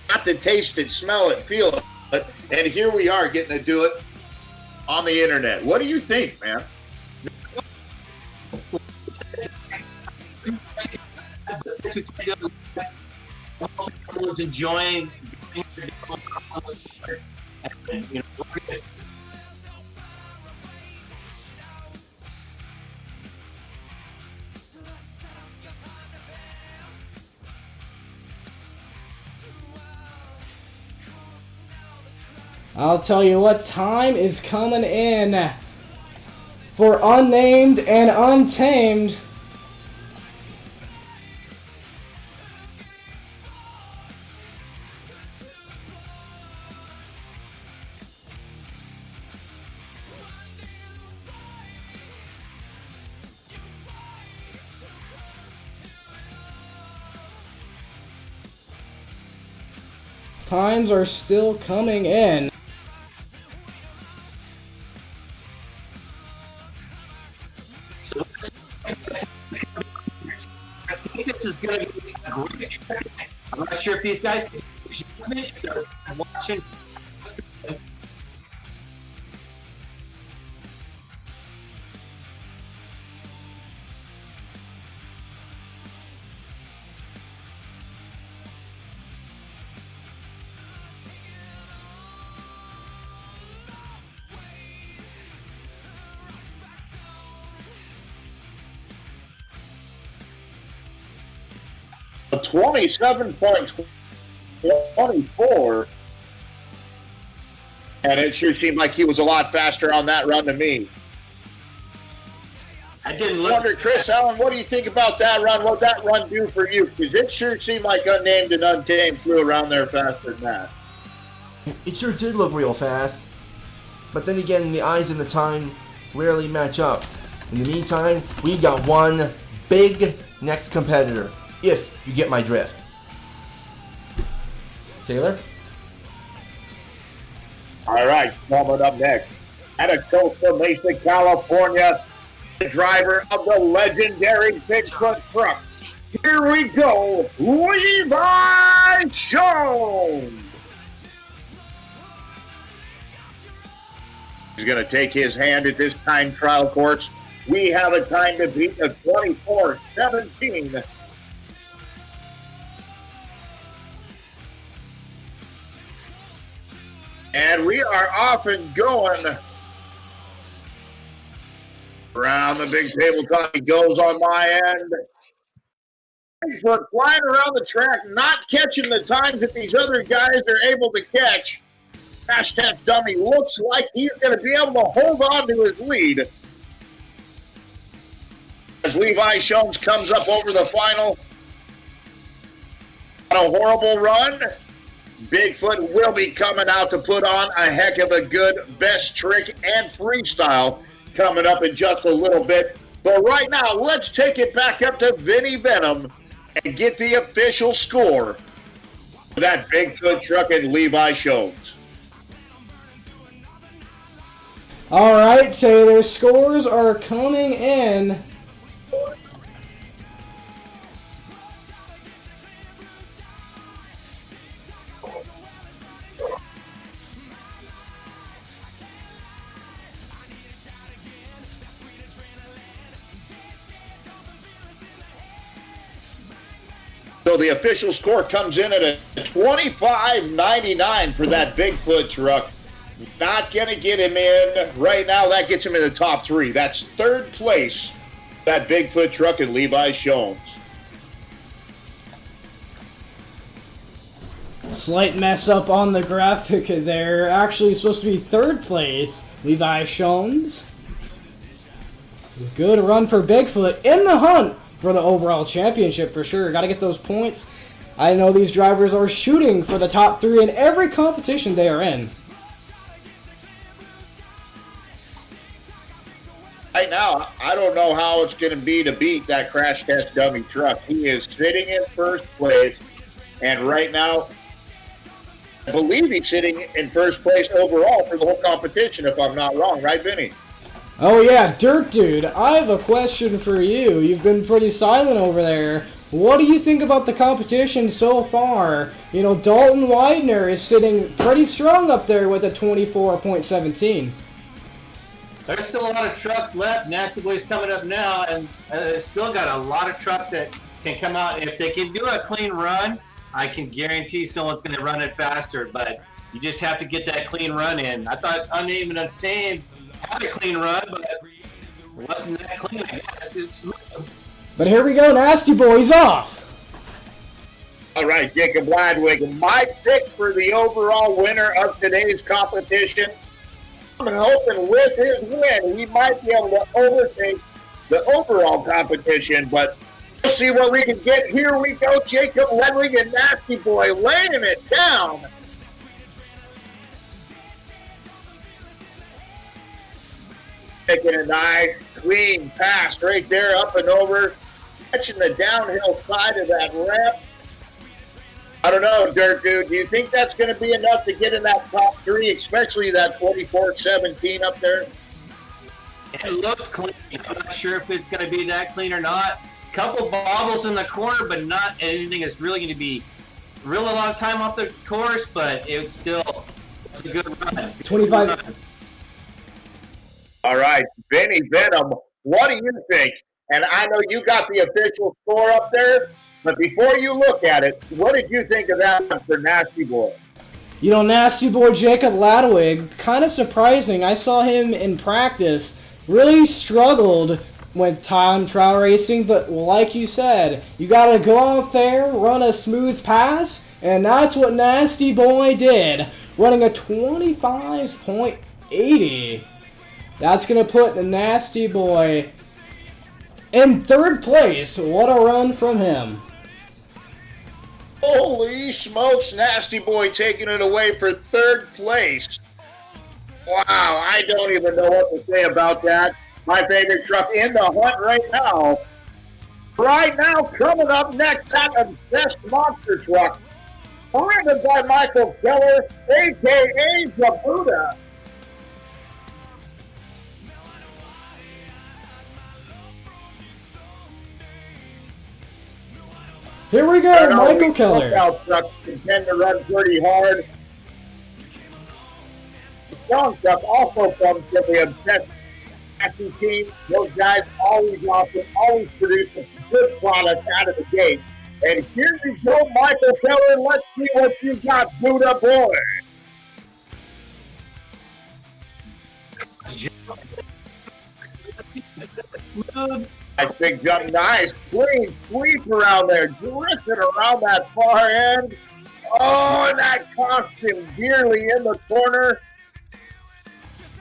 got to taste it, smell it, feel it, and here we are getting to do it on the internet. What do you think, man? Everyone's enjoying. I'll tell you what, time is coming in for Unnamed and Untamed. Times are still coming in. I think this is going to be a great track. I'm not sure if these guys can if they're watching. A 27.24, and it sure seemed like he was a lot faster on that run than me. I didn't look. Wonder, Chris Allen, what do you think about that run? What that run do for you? Because it sure seemed like Unnamed and Untamed flew around there faster than that. It sure did look real fast. But then again, the eyes and the time rarely match up. In the meantime, we got one big next competitor, if you get my drift. Taylor? All right, coming up next, out of Costa Mesa, California, the driver of the legendary Bigfoot truck. Here we go, Levi Jones. He's going to take his hand at this time trial course. We have a time to beat the 24:17. And we are off and going around the big tabletop. He goes on my end. Bigfoot flying around the track, not catching the times that these other guys are able to catch. Crash Test Dummy looks like he's going to be able to hold on to his lead. As Levi Jones comes up over the final. A horrible run. Bigfoot will be coming out to put on a heck of a good best trick and freestyle coming up in just a little bit. But right now, let's take it back up to Vinny Venom and get the official score for that Bigfoot truck and Levi Jones. All right, so their scores are coming in. So the official score comes in at a 25.99 for that Bigfoot truck. Not going to get him in right now. That gets him in the top 3. That's third place, that Bigfoot truck in Levi Shones. Slight mess up on the graphic there. Actually supposed to be third place, Levi Shones. Good run for Bigfoot in the hunt for the overall championship for sure. Got to get those points. I know these drivers are shooting for the top 3 in every competition they are in. Right now, I don't know how it's going to be to beat that crash test dummy truck. He is sitting in first place, and right now, I believe he's sitting in first place overall for the whole competition, if I'm not wrong. Right, Vinny? Oh yeah, Dirt Dude, I have a question for you. You've been pretty silent over there. What do you think about the competition so far? You know, Dalton Widener is sitting pretty strong up there with a 24.17. There's still a lot of trucks left. Nasty Boy's coming up now, and still got a lot of trucks that can come out. If they can do a clean run, I can guarantee someone's going to run it faster, but you just have to get that clean run in. I thought Unnamed Untamed had a clean run, but it wasn't that clean, I guess. It's smooth. But here we go, Nasty Boy's off. All right, Jacob Ladwig, my pick for the overall winner of today's competition. I'm hoping with his win, he might be able to overtake the overall competition, but we'll see what we can get. Here we go, Jacob Ledwig and Nasty Boy laying it down. Taking a nice, clean pass right there, up and over, catching the downhill side of that ramp. I don't know, Dirt Dude. Do you think that's going to be enough to get in that top 3, especially that 24.17 up there? It looked clean. I'm not sure if it's going to be that clean or not. Couple bobbles in the corner, but not anything that's really going to be a lot of time off the course, but it's a good run. 25. All right, Vinny Venom, what do you think? And I know you got the official score up there, but before you look at it, what did you think of that one for Nasty Boy? You know, Nasty Boy Jacob Ladwig, kind of surprising. I saw him in practice, really struggled with time trial racing, but like you said, you got to go out there, run a smooth pass, and that's what Nasty Boy did, running a 25.80. That's going to put the Nasty Boy in third place. What a run from him. Holy smokes, Nasty Boy taking it away for third place. Wow, I don't even know what to say about that. My favorite truck in the hunt right now. Right now, coming up next, that Obsessed Monster Truck. Driven by Michael Keller, a.k.a. the Buddha. Here we go, Michael Keller. Trucks tend to run pretty hard. The strong truck also comes from the Obsessed Monster team. Those guys always awesome, always produce a good product out of the gate. And here we go, Michael Keller. Let's see what you got, Buddha boy. Smooth. Nice big jump, nice clean sweep around there, drifting around that far end. Oh, and that cost him dearly in the corner.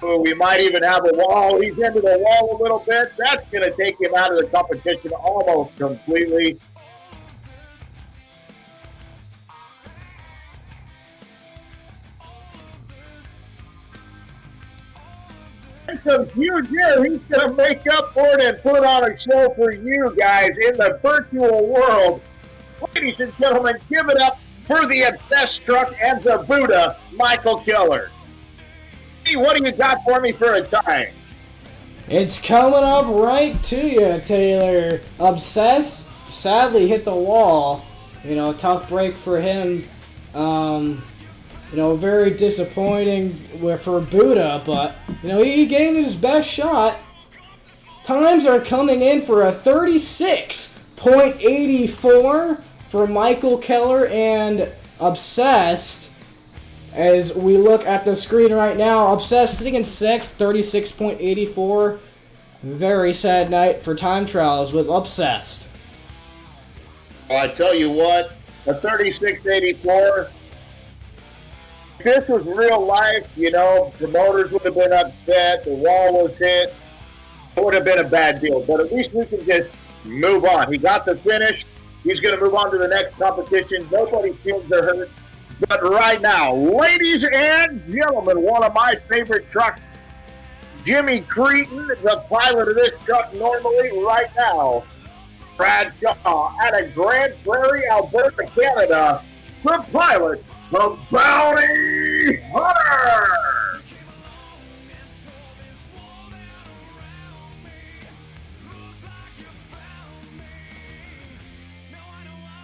Oh, we might even have a wall. He's into the wall a little bit. That's going to take him out of the competition almost completely. Some huge here. He's going to make up for it and put on a show for you guys in the virtual world. Ladies and gentlemen, give it up for the Obsessed Truck and the Buddha, Michael Keller. Vinny, what do you got for me for a time? It's coming up right to you, Taylor. Obsessed sadly hit the wall. You know, tough break for him. You know, very disappointing for Buddha, but, you know, he gave it his best shot. Times are coming in for a 36.84 for Michael Keller and Obsessed. As we look at the screen right now, Obsessed sitting in 6th, 36.84. Very sad night for time trials with Obsessed. Well, I tell you what, a 36.84. If this was real life, you know, promoters would have been upset, the wall was hit. It would have been a bad deal, but at least we can just move on. He got the finish. He's going to move on to the next competition. Nobody's feelings are hurt. But right now, ladies and gentlemen, one of my favorite trucks, Jimmy Cretin, the pilot of this truck normally right now, Bradshaw out of Grand Prairie, Alberta, Canada, the pilot of Bounty Hunter.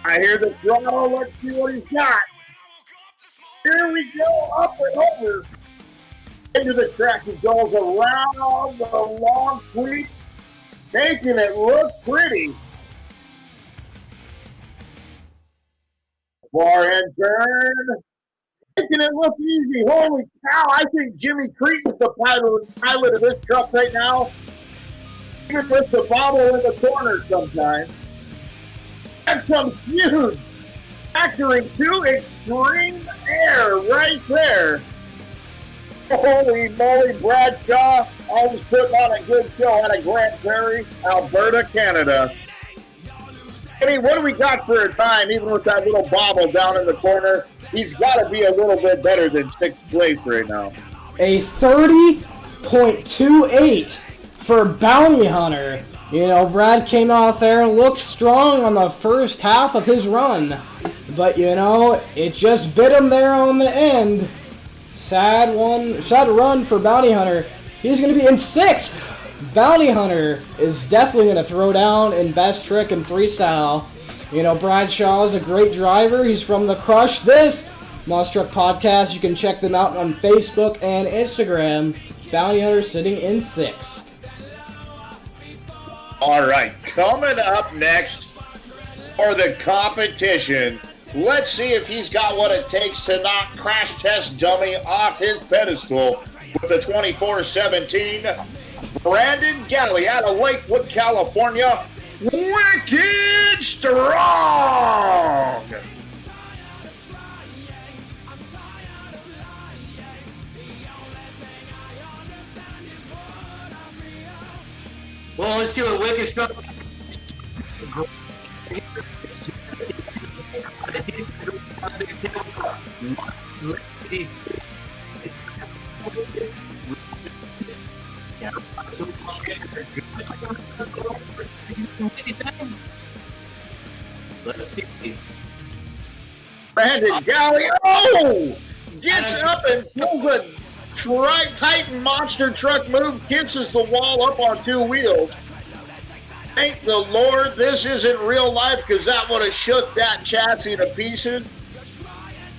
I hear the throttle. Let's see what he's got. Here we go, up and over into the track. He goes around the long sweep, making it look pretty. Far end turn, making it look easy. Holy cow, I think Jimmy Cretin's the pilot of this truck right now. Even with the bobble in the corner sometimes. That's some huge factoring to extreme air right there. Holy moly, Bradshaw always putting on a good show out of Grand Prairie, Alberta, Canada. Hey, what do we got for a time, even with that little bobble down in the corner? He's got to be a little bit better than 6th place right now. A 30.28 for Bounty Hunter. You know, Brad came out there and looked strong on the first half of his run. But, you know, it just bit him there on the end. Sad run for Bounty Hunter. He's going to be in 6th. Bounty Hunter is definitely going to throw down in Best Trick and Freestyle. You know, Bradshaw is a great driver. He's from the Crush This Monster Truck Podcast. You can check them out on Facebook and Instagram. Bounty Hunter sitting in 6th. All right, coming up next for the competition, let's see if he's got what it takes to knock Crash Test Dummy off his pedestal with the 24-17. Brandon Galley out of Lakewood, California, wicked strong. Well, let's see what Wicked Strong. Let's see. Brandon Galley, gets up and pulls a Titan monster truck move, kisses the wall up on 2 wheels. Thank the Lord this isn't real life, because that would have shook that chassis to pieces.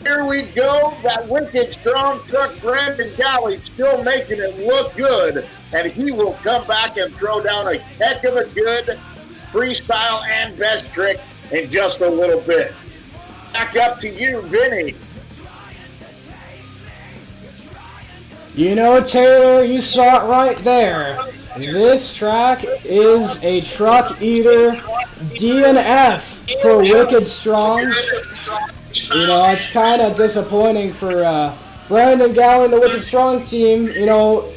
Here we go, that wicked strong truck, Brandon Galley, still making it look good, and he will come back and throw down a heck of a good freestyle and best trick in just a little bit. Back up to you, Vinny. You know, Taylor, you saw it right there. This track is a truck eater DNF for Wicked Strong. You know, it's kind of disappointing for Brandon Galley and the Wicked Strong team. You know,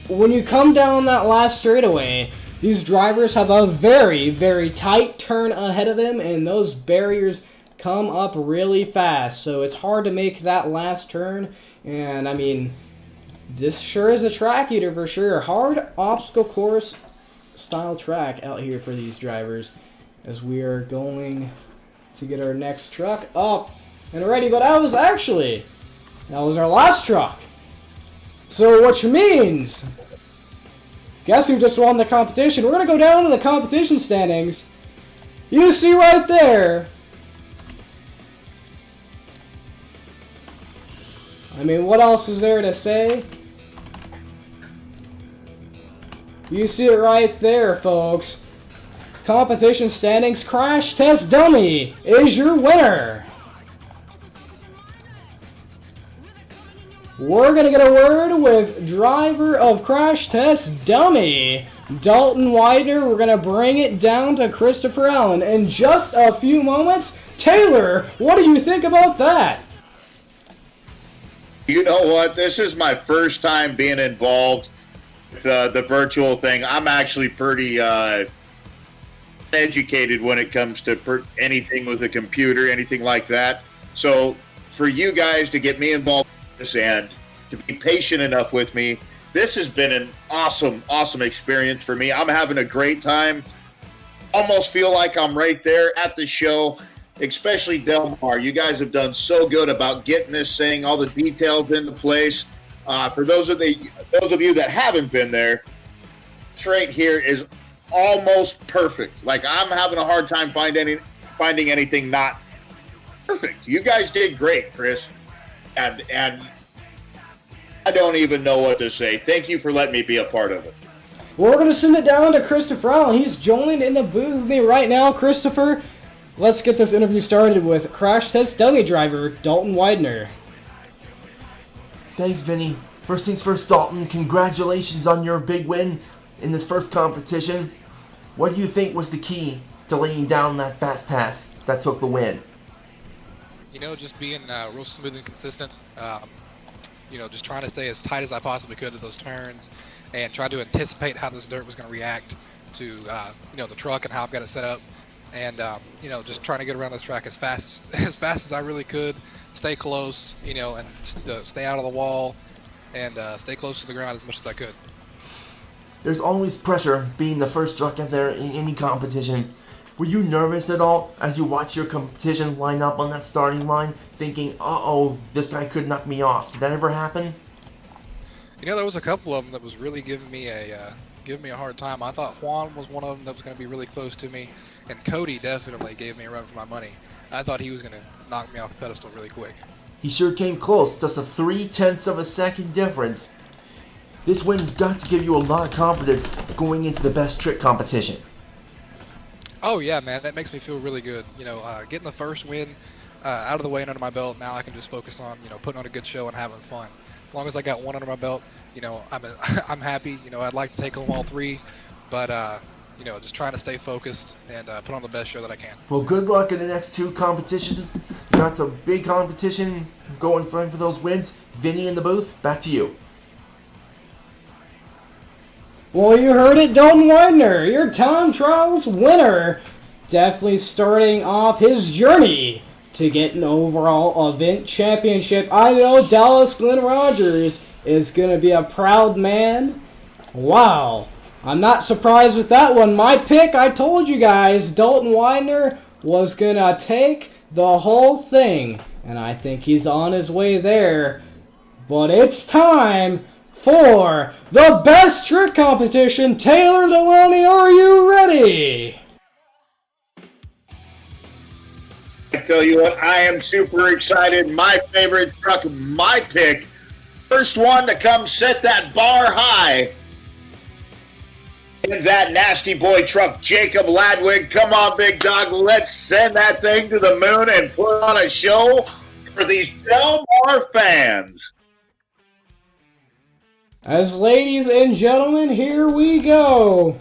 when you come down that last straightaway, these drivers have a very, very tight turn ahead of them, and those barriers come up really fast. So it's hard to make that last turn, and I mean, this sure is a track eater for sure. Hard obstacle course style track out here for these drivers as we are going to get our next truck up and ready. But that was our last truck. So which means, guess who just won the competition? We're going to go down to the competition standings. You see right there. I mean, what else is there to say? You see it right there, folks. Competition standings, Crash Test Dummy is your winner. We're going to get a word with driver of Crash Test Dummy, Dalton Widener. We're going to bring it down to Christopher Allen in just a few moments. Taylor, what do you think about that? You know what? This is my first time being involved with the virtual thing. I'm actually pretty educated when it comes to anything with a computer, anything like that. So for you guys to get me involved in this and to be patient enough with me, this has been an awesome experience for me. I'm having a great time. Almost feel like I'm right there at the show, especially Delmar. You guys have done so good about getting this thing, all the details into place. For those of you that haven't been there, this right here is almost perfect. Like, I'm having a hard time finding anything not perfect. You guys did great, Chris, and I don't even know what to say. Thank you for letting me be a part of it. Well, we're going to send it down to Christopher Allen. He's joined in the booth with me right now. Christopher, let's get this interview started with Crash Test Dummy driver Dalton Widener. Thanks, Vinny. First things first, Dalton, congratulations on your big win in this first competition. What do you think was the key to laying down that fast pass that took the win? You know, just being real smooth and consistent. You know, just trying to stay as tight as I possibly could at those turns and try to anticipate how this dirt was going to react to, you know, the truck and how I've got it set up. And, you know, just trying to get around this track as fast as I really could, stay close, you know, and stay out of the wall and stay close to the ground as much as I could. There's always pressure being the first truck out there in any competition. Were you nervous at all as you watched your competition line up on that starting line, thinking, uh-oh, this guy could knock me off? Did that ever happen? You know, there was a couple of them that was really giving me a hard time. I thought Juan was one of them that was going to be really close to me, and Cody definitely gave me a run for my money. I thought he was going to knock me off the pedestal really quick. He sure came close, just a 0.3 of a second difference. This win's got to give you a lot of confidence going into the best trick competition. Oh yeah, man, that makes me feel really good. You know, getting the first win out of the way and under my belt, now I can just focus on, you know, putting on a good show and having fun. As long as I got one under my belt, you know, I'm happy. You know, I'd like to take home all three, but you know, just trying to stay focused and put on the best show that I can. Well, good luck in the next two competitions. You got some big competition going for those wins. Vinny in the booth, back to you. Well, you heard it, Dalton Widener, your time trials winner. Definitely starting off his journey to get an overall event championship. I know Dallas Glenn Rogers is going to be a proud man. Wow. I'm not surprised with that one. My pick, I told you guys, Dalton Widener was going to take the whole thing. And I think he's on his way there. But it's time for the best trick competition. Taylor Deloney, are you ready? I tell you what, I am super excited. My favorite truck, my pick. First one to come set that bar high. In that nasty boy truck, Jacob Ladwig. Come on, big dog. Let's send that thing to the moon and put on a show for these Delmar fans. As ladies and gentlemen, here we go.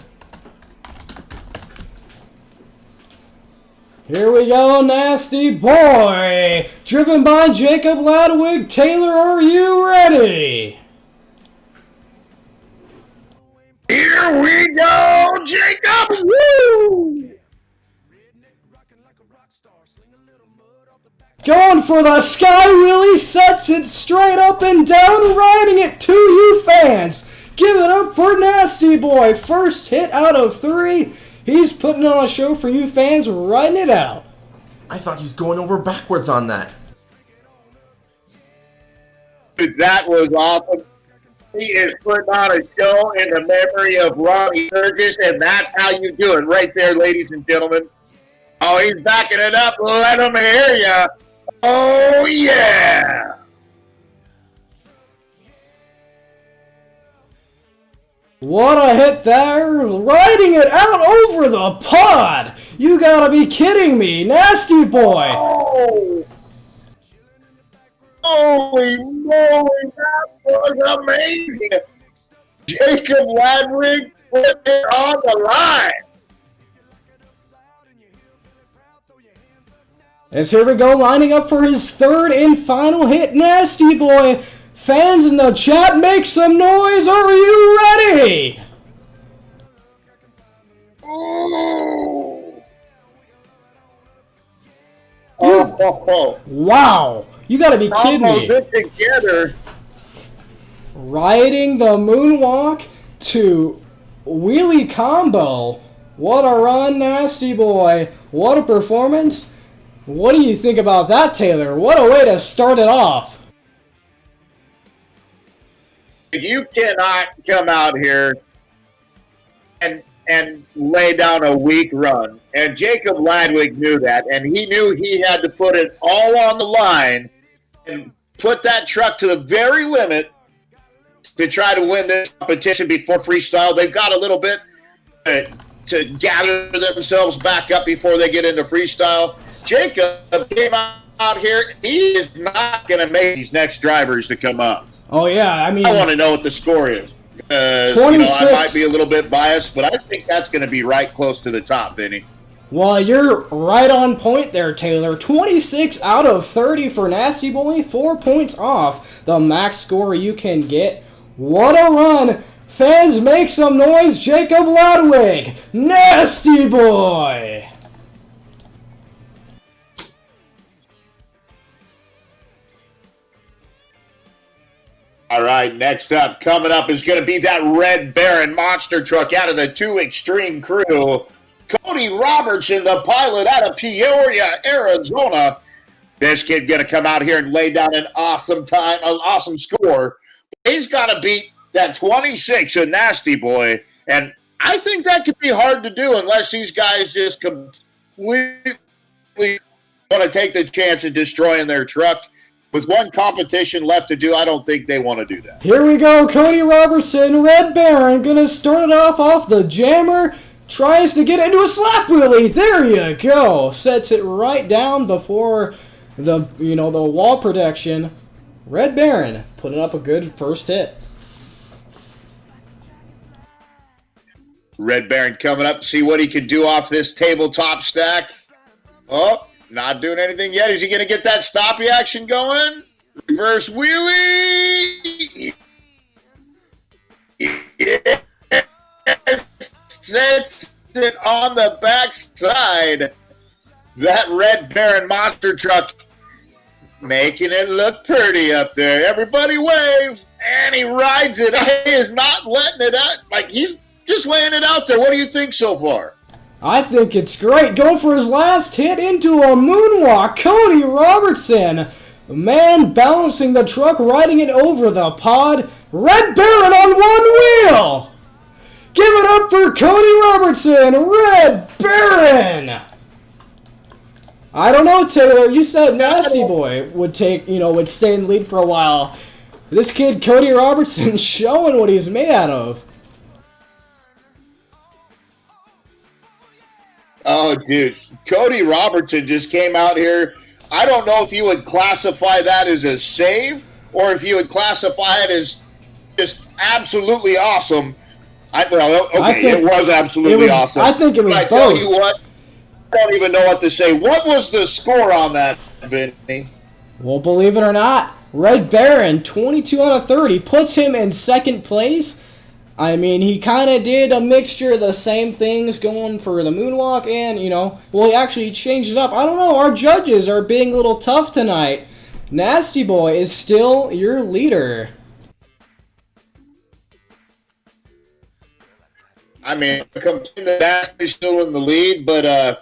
Here we go, nasty boy. Driven by Jacob Ladwig. Taylor, are you ready? Here we go, Jacob! Woo! Going for the sky wheelie, sets it straight up and down, riding it to you fans. Give it up for Nasty Boy. First hit out of 3. He's putting on a show for you fans, riding it out. I thought he was going over backwards on that. That was awesome. He is putting on a show in the memory of Ronnie Burgess, and that's how you do it right there, ladies and gentlemen. Oh, he's backing it up. Let him hear ya. Oh, yeah. What a hit there! Riding it out over the pod! You gotta be kidding me, Nasty Boy! Oh! Holy moly, that was amazing! Jacob Ladwig put it on the line. As here we go, lining up for his third and final hit, Nasty Boy. Fans in the chat, make some noise. Are you ready? Oh! Wow! You gotta be kidding me. Almost it together. Riding the moonwalk to wheelie combo. What a run, Nasty Boy. What a performance. What do you think about that, Taylor? What a way to start it off. You cannot come out here and lay down a weak run. And Jacob Ladwig knew that, and he knew he had to put it all on the line and put that truck to the very limit to try to win this competition before Freestyle. They've got a little bit to gather themselves back up before they get into Freestyle. Jacob came out here. He is not going to make these next drivers to come up. Oh, yeah, I mean... I want to know what the score is. 26. I might be a little bit biased, but I think that's going to be right close to the top, Vinny. Well, you're right on point there, Taylor. 26 out of 30 for Nasty Boy. 4 points off the max score you can get. What a run! Fans, make some noise. Jacob Ladwig, Nasty Boy! All right, next up, coming up is going to be that Red Baron monster truck out of the 2 Extreme crew. Cody Robertson, the pilot out of Peoria, Arizona. This kid going to come out here and lay down an awesome time, an awesome score. He's got to beat that 26 of Nasty Boy, and I think that could be hard to do unless these guys just completely want to take the chance of destroying their truck. With one competition left to do, I don't think they want to do that. Here we go, Cody Robertson, Red Baron, gonna start it off the jammer, tries to get into a slap wheelie. There you go. Sets it right down before the wall protection. Red Baron putting up a good first hit. Red Baron coming up to see what he can do off this tabletop stack. Oh. Not doing anything yet. Is he going to get that stoppy action going? Reverse wheelie. Yes. Sets it on the backside. That Red Baron monster truck making it look pretty up there. Everybody wave. And he rides it. He is not letting it out. Like, he's just laying it out there. What do you think so far? I think it's great. Going for his last hit into a moonwalk. Cody Robertson. Man balancing the truck, riding it over the pod. Red Baron on one wheel. Give it up for Cody Robertson. Red Baron. I don't know, Taylor. You said Nasty Boy would would stay in the lead for a while. This kid, Cody Robertson, showing what he's made out of. Oh, dude. Cody Robertson just came out here. I don't know if you would classify that as a save or if you would classify it as just absolutely awesome. It was absolutely awesome. I think it was but both. I tell you what, I don't even know what to say. What was the score on that, Vinny? Well, believe it or not, Red Baron, 22 out of 30, puts him in second place. I mean, he kind of did a mixture of the same things going for the moonwalk and, he actually changed it up. I don't know, our judges are being a little tough tonight. Nasty Boy is still your leader. I mean, the Nasty's still in the lead, but a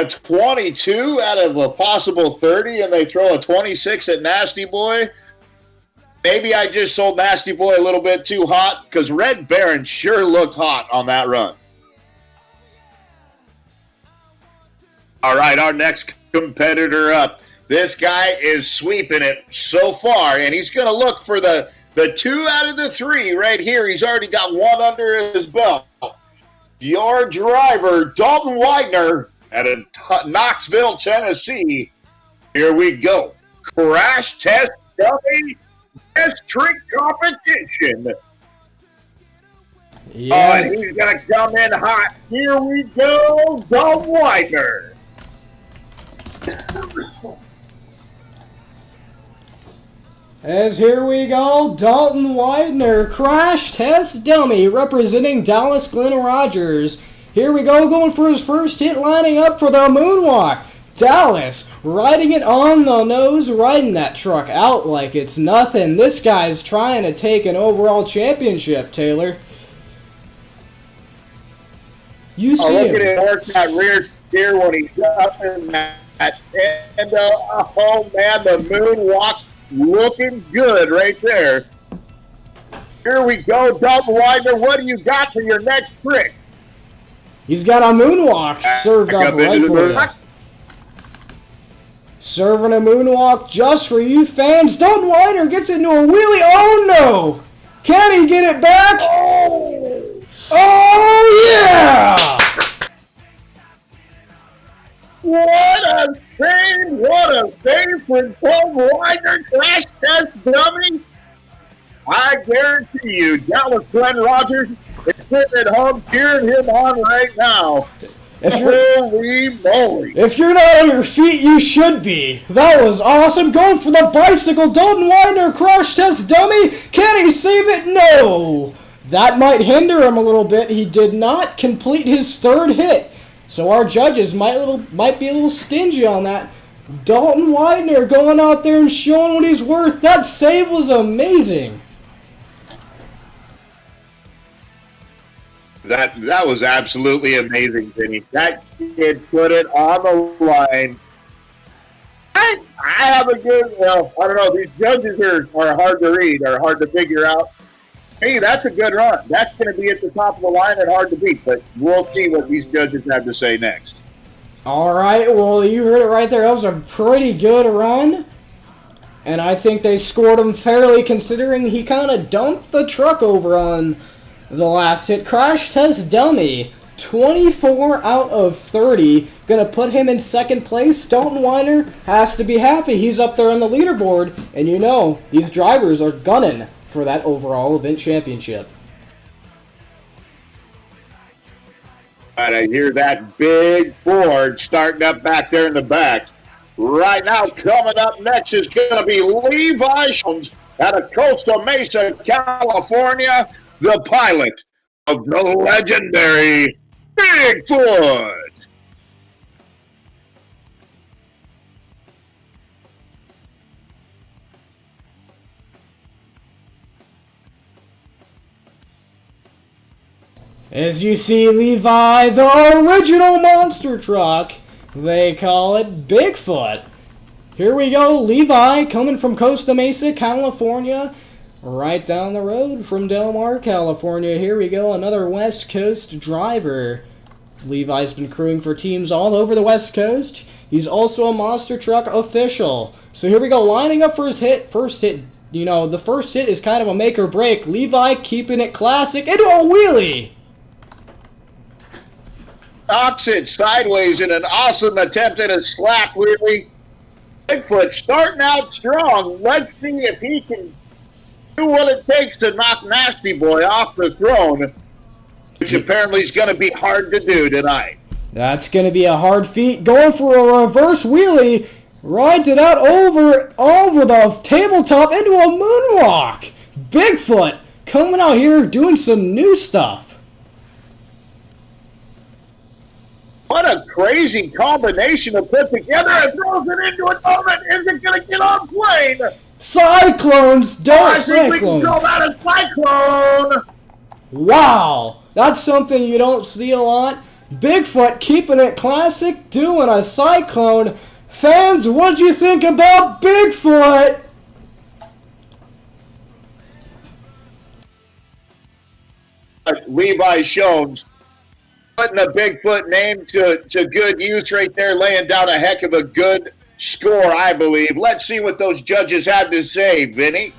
22 out of a possible 30, and they throw a 26 at Nasty Boy. maybe I just sold Nasty Boy a little bit too hot because Red Baron sure looked hot on that run. All right, our next competitor up. This guy is sweeping it so far, and he's going to look for the 2 out of the 3 right here. He's already got 1 under his belt. Your driver, Dalton Widener, at Knoxville, Tennessee. Here we go. Crash test dummy best trick competition. Yeah. Oh, and he's going to come in hot. Here we go, Dalton Widener. As here we go, Dalton Widener, crash test dummy, representing Dallas Glenn Rogers. Here we go, going for his first hit, lining up for the moonwalk. Dallas, riding it on the nose, riding that truck out like it's nothing. This guy's trying to take an overall championship, Taylor. You see look him. at it work that rear steer when he's up in that. And oh man, the moonwalk looking good right there. Here we go, Dalton Widener. What do you got for your next trick? He's got a moonwalk served up right for you. Serving a moonwalk just for you fans. Dalton Widener gets into a wheelie. Oh no! Can he get it back? Oh yeah! What a save! What a save for Dalton Widener, crash test dummy! I guarantee you, Dallas Glenn Rogers is sitting at home cheering him on right now. Holy moly! If you're not on your feet, you should be. That was awesome. Going for the bicycle. Dalton Widener, crash test dummy. Can he save it? No. That might hinder him a little bit. He did not complete his 3rd hit. So our judges might be a little stingy on that. Dalton Widener going out there and showing what he's worth. That save was amazing. That was absolutely amazing, Vinny. That kid put it on the line. I have a good, well, I don't know, these judges are hard to read, are hard to figure out. Hey, that's a good run. That's going to be at the top of the line and hard to beat, but we'll see what these judges have to say next. All right, well, you heard it right there. That was a pretty good run, and I think they scored him fairly considering he kind of dumped the truck over on the last hit. Crash test dummy, 24 out of 30. Going to put him in 2nd place. Dalton Widener has to be happy. He's up there on the leaderboard, and you know, these drivers are gunning for that overall event championship. All right, I hear that big Ford starting up back there in the back. Right now, coming up next is going to be Levi Jones out of Costa Mesa, California, the pilot of the legendary Bigfoot. As you see, Levi, the original monster truck, they call it Bigfoot. Here we go, Levi coming from Costa Mesa, California, right down the road from Del Mar, California. Here we go, another West Coast driver. Levi's been crewing for teams all over the West Coast. He's also a monster truck official. So here we go, lining up for his hit. First hit, you know, the first hit is kind of a make or break. Levi keeping it classic into a wheelie. Knocks it sideways in an awesome attempt at a slap wheelie. Bigfoot starting out strong. Let's see if he can do what it takes to knock Nasty Boy off the throne, which apparently is going to be hard to do tonight. That's going to be a hard feat. Going for a reverse wheelie. Rides it out over the tabletop into a moonwalk. Bigfoot coming out here doing some new stuff. What a crazy combination to put together and throws it into an oven. Is it going to get on plane? Cyclones, I think we can call that a cyclone. Wow, that's something you don't see a lot. Bigfoot keeping it classic, doing a cyclone. Fans, what'd you think about Bigfoot? what, Levi Jones putting a Bigfoot name to good use right there, laying down a heck of a good score, I believe. Let's see what those judges had to say, Vinny.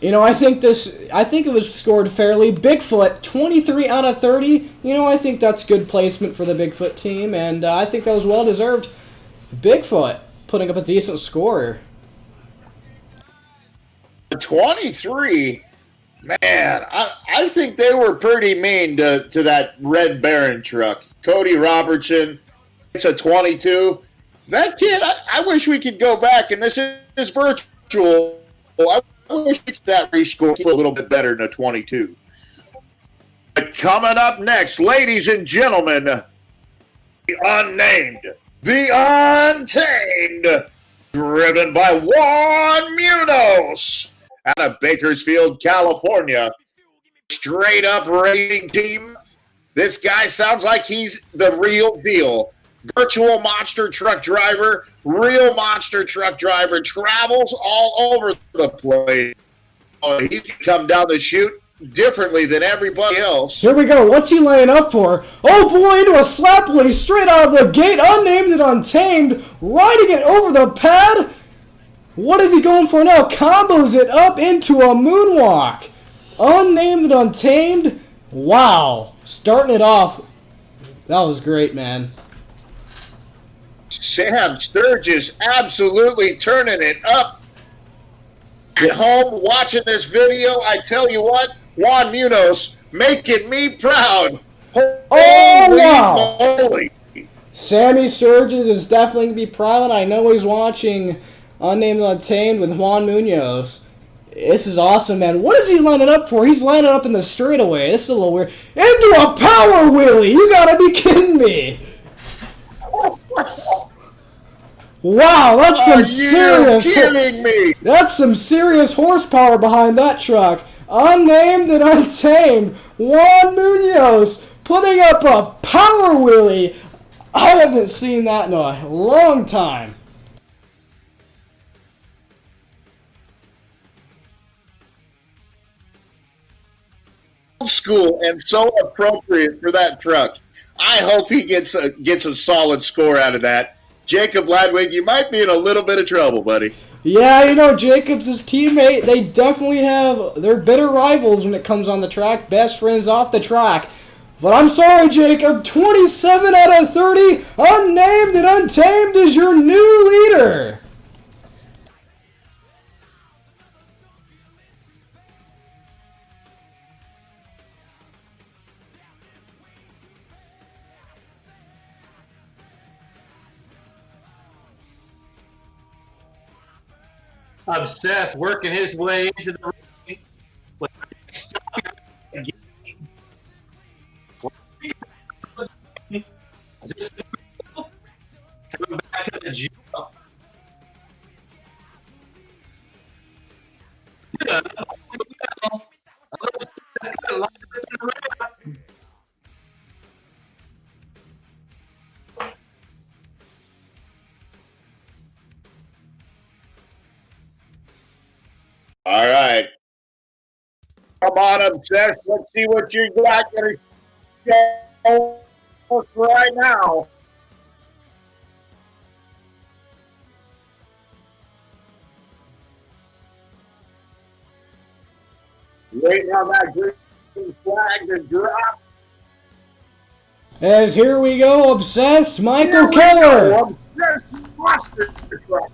You know, I think it was scored fairly. Bigfoot, 23 out of 30. You know, I think that's good placement for the Bigfoot team, and I think that was well-deserved. Bigfoot putting up a decent score. 23, man, I think they were pretty mean to that Red Baron truck. Cody Robertson, it's a 22. That kid, I wish we could go back, and this is virtual. I wish that rescore a little bit better than a 22. But coming up next, ladies and gentlemen, the Unnamed, the Untamed, driven by Juan Munoz out of Bakersfield, California. Straight up racing team. This guy sounds like he's the real deal. Virtual monster truck driver, real monster truck driver, travels all over the place. Oh, he can come down the chute differently than everybody else. Here we go. What's he laying up for? Oh boy, into a slap play straight out of the gate. Unnamed and Untamed, riding it over the pad. What is he going for now? Combos it up into a moonwalk. Unnamed and Untamed. Wow. Starting it off. That was great, man. Sam Sturgis absolutely turning it up. At home watching this video, I tell you what, Juan Munoz making me proud. Oh, wow. Moly. Sammy Sturgis is definitely going to be proud. I know he's watching Unnamed and Untamed with Juan Munoz. This is awesome, man. What is he lining up for? He's lining up in the straightaway. This is a little weird. Into a power wheelie! You gotta be kidding me! Wow, that's some serious. Kidding me? That's some serious horsepower behind that truck. Unnamed and Untamed, Juan Munoz putting up a power wheelie. I haven't seen that in a long time. Old school and so appropriate for that truck. I hope he gets a solid score out of that. Jacob Ladwig, you might be in a little bit of trouble, buddy. Yeah, you know, Jacob's his teammate. They definitely they're bitter rivals when it comes on the track. Best friends off the track. But I'm sorry, Jacob. 27 out of 30. Unnamed and Untamed is your new leader. Obsessed, working his way into the ring. Coming back to the gym. All right. Come on, Obsessed. Let's see what you got to show us right now. Waiting on that green flag to drop. As here we go, Obsessed, Michael Keller. Obsessed monster truck.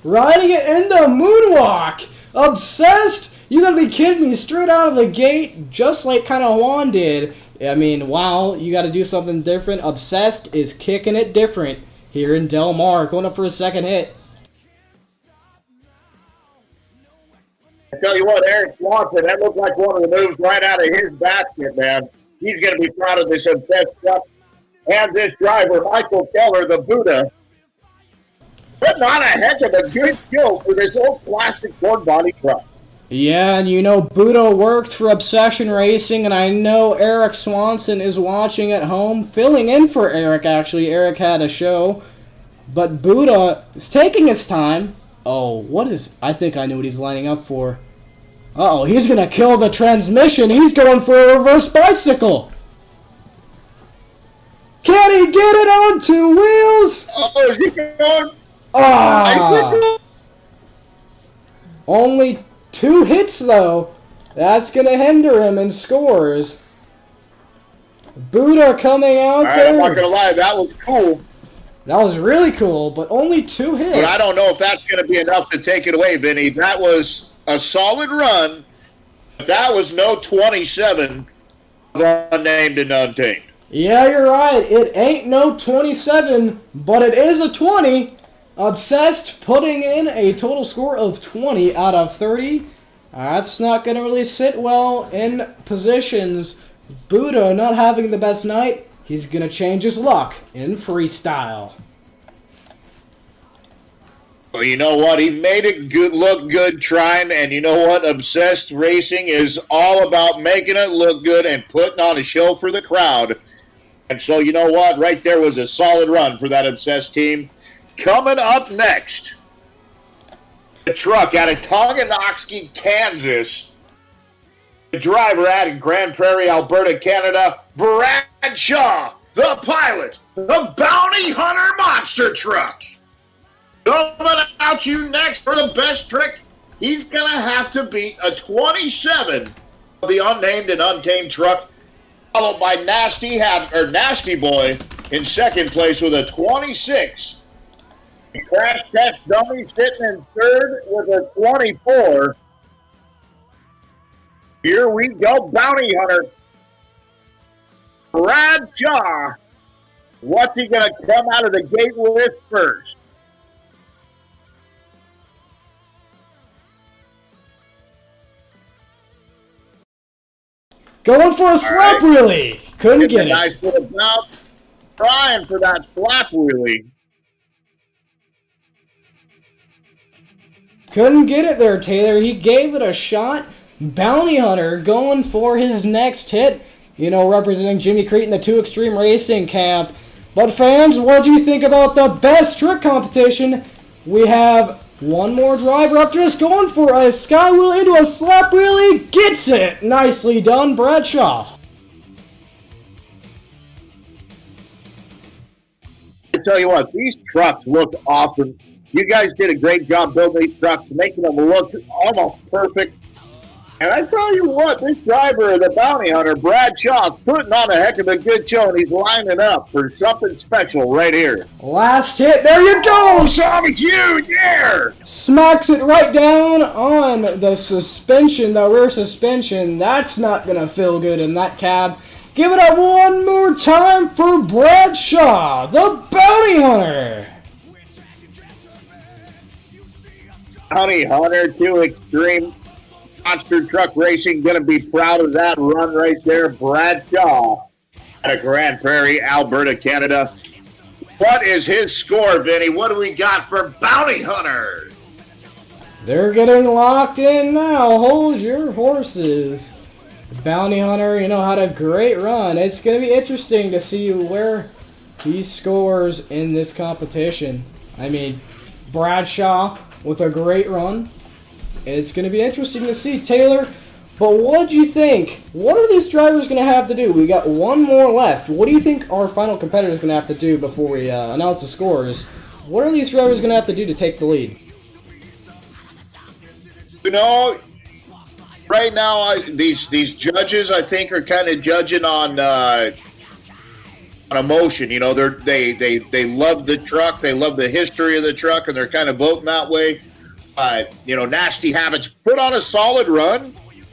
Riding it in the moonwalk. Obsessed? You gotta be kidding me. Straight out of the gate, just like kind of Juan did. I mean, wow, you gotta do something different. Obsessed is kicking it different here in Del Mar. Going up for a second hit. I tell you what, Eric Swanson, that looked like one of the moves right out of his basket, man. He's going to be proud of this Obsessed truck and this driver, Michael Keller, the Buddha. But not a heck of a good kill for this old plastic board body truck. Yeah, and you know Buddha works for Obsession Racing, and I know Eric Swanson is watching at home, filling in for Eric, actually. Eric had a show, but Buddha is taking his time. Oh, what is... I think I knew what he's lining up for. Uh-oh, he's going to kill the transmission. He's going for a reverse bicycle. Can he get it on 2 wheels? Oh, is he going? Ah! Only 2 hits, though. That's going to hinder him in scores. Buddha coming out there. I'm not going to lie, that was cool. That was really cool, but only 2 hits. But I don't know if that's going to be enough to take it away, Vinny. That was a solid run. That was no 27 of Unnamed and Untamed. Yeah, you're right. It ain't no 27, but it is a 20. Obsessed putting in a total score of 20 out of 30. That's not going to really sit well in positions. Buddha not having the best night. He's going to change his luck in freestyle. Well, you know what? He made it look good trying, and you know what? Obsessed Racing is all about making it look good and putting on a show for the crowd. And so, you know what? Right there was a solid run for that Obsessed team. Coming up next, the truck out of Tonganoxie, Kansas. The driver out of Grand Prairie, Alberta, Canada, Bradshaw, the pilot, the Bounty Hunter monster truck. Coming out you next for the best trick. He's going to have to beat a 27 of the Unnamed and Untamed truck, followed by Nasty Boy in second place with a 26. Crash Test Dummy sitting in third with a 24. Here we go, Bounty Hunter. Bradshaw. What's he going to come out of the gate with first? Going for a slap wheelie. Couldn't get it. Nice little bounce. Trying for that slap wheelie. Couldn't get it there, Taylor. He gave it a shot. Bounty Hunter going for his next hit. You know, representing Jimmy Crete in the 2 Extreme Racing camp. But fans, what do you think about the best trick competition? We have one more driver up to this going for a sky wheel into a slap wheelie. Gets it. Nicely done, Bradshaw. I tell you what, these trucks look awesome. You guys did a great job building these trucks, making them look almost perfect. And I tell you what, this driver, the Bounty Hunter, Bradshaw, putting on a heck of a good show, and he's lining up for something special right here. Last hit, there you go! Oh, Sonic U, yeah! Smacks it right down on the suspension, the rear suspension. That's not going to feel good in that cab. Give it up one more time for Bradshaw, the Bounty Hunter. Bounty Hunter, 2 Extreme Monster Truck Racing, going to be proud of that run right there. Bradshaw out of Grand Prairie, Alberta, Canada. What is his score, Vinny? What do we got for Bounty Hunter? They're getting locked in now. Hold your horses. Bounty Hunter, you know, had a great run. It's going to be interesting to see where he scores in this competition. I mean, Bradshaw with a great run. It's going to be interesting to see, Taylor. But what do you think? What are these drivers going to have to do? We got one more left. What do you think our final competitor is going to have to do before we announce the scores? What are these drivers going to have to do to take the lead? You know, right now, these judges, I think, are kind of judging on emotion. You know, they love the truck, they love the history of the truck, and they're kind of voting that way. You know, Nasty Habits put on a solid run,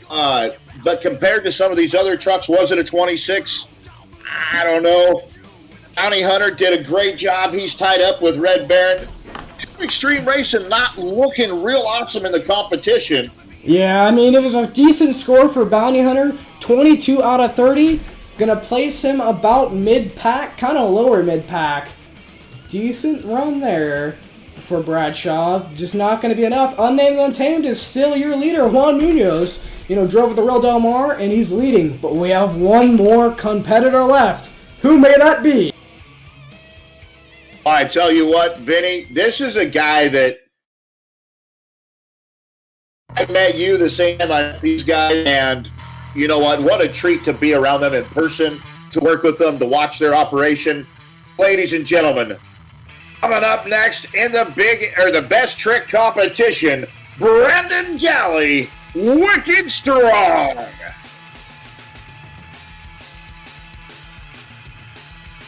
but compared to some of these other trucks, was it a 26? I don't know. Bounty Hunter did a great job. He's tied up with Red Baron. Extreme Racing not looking real awesome in the competition. Yeah, I mean, it was a decent score for Bounty Hunter. 22 out of 30. Gonna place him about mid-pack, kind of lower mid-pack. Decent run there for Bradshaw. Just not going to be enough. Unnamed Untamed is still your leader. Juan Munoz, you know, drove with the Real Del Mar, and he's leading. But we have one more competitor left. Who may that be? I tell you what, Vinny, this is a guy that I met you the same time I met these guys, and you know what a treat to be around them in person, to work with them, to watch their operation. Ladies and gentlemen, coming up next in the best trick competition, Brandon Galley, Wicked Strong.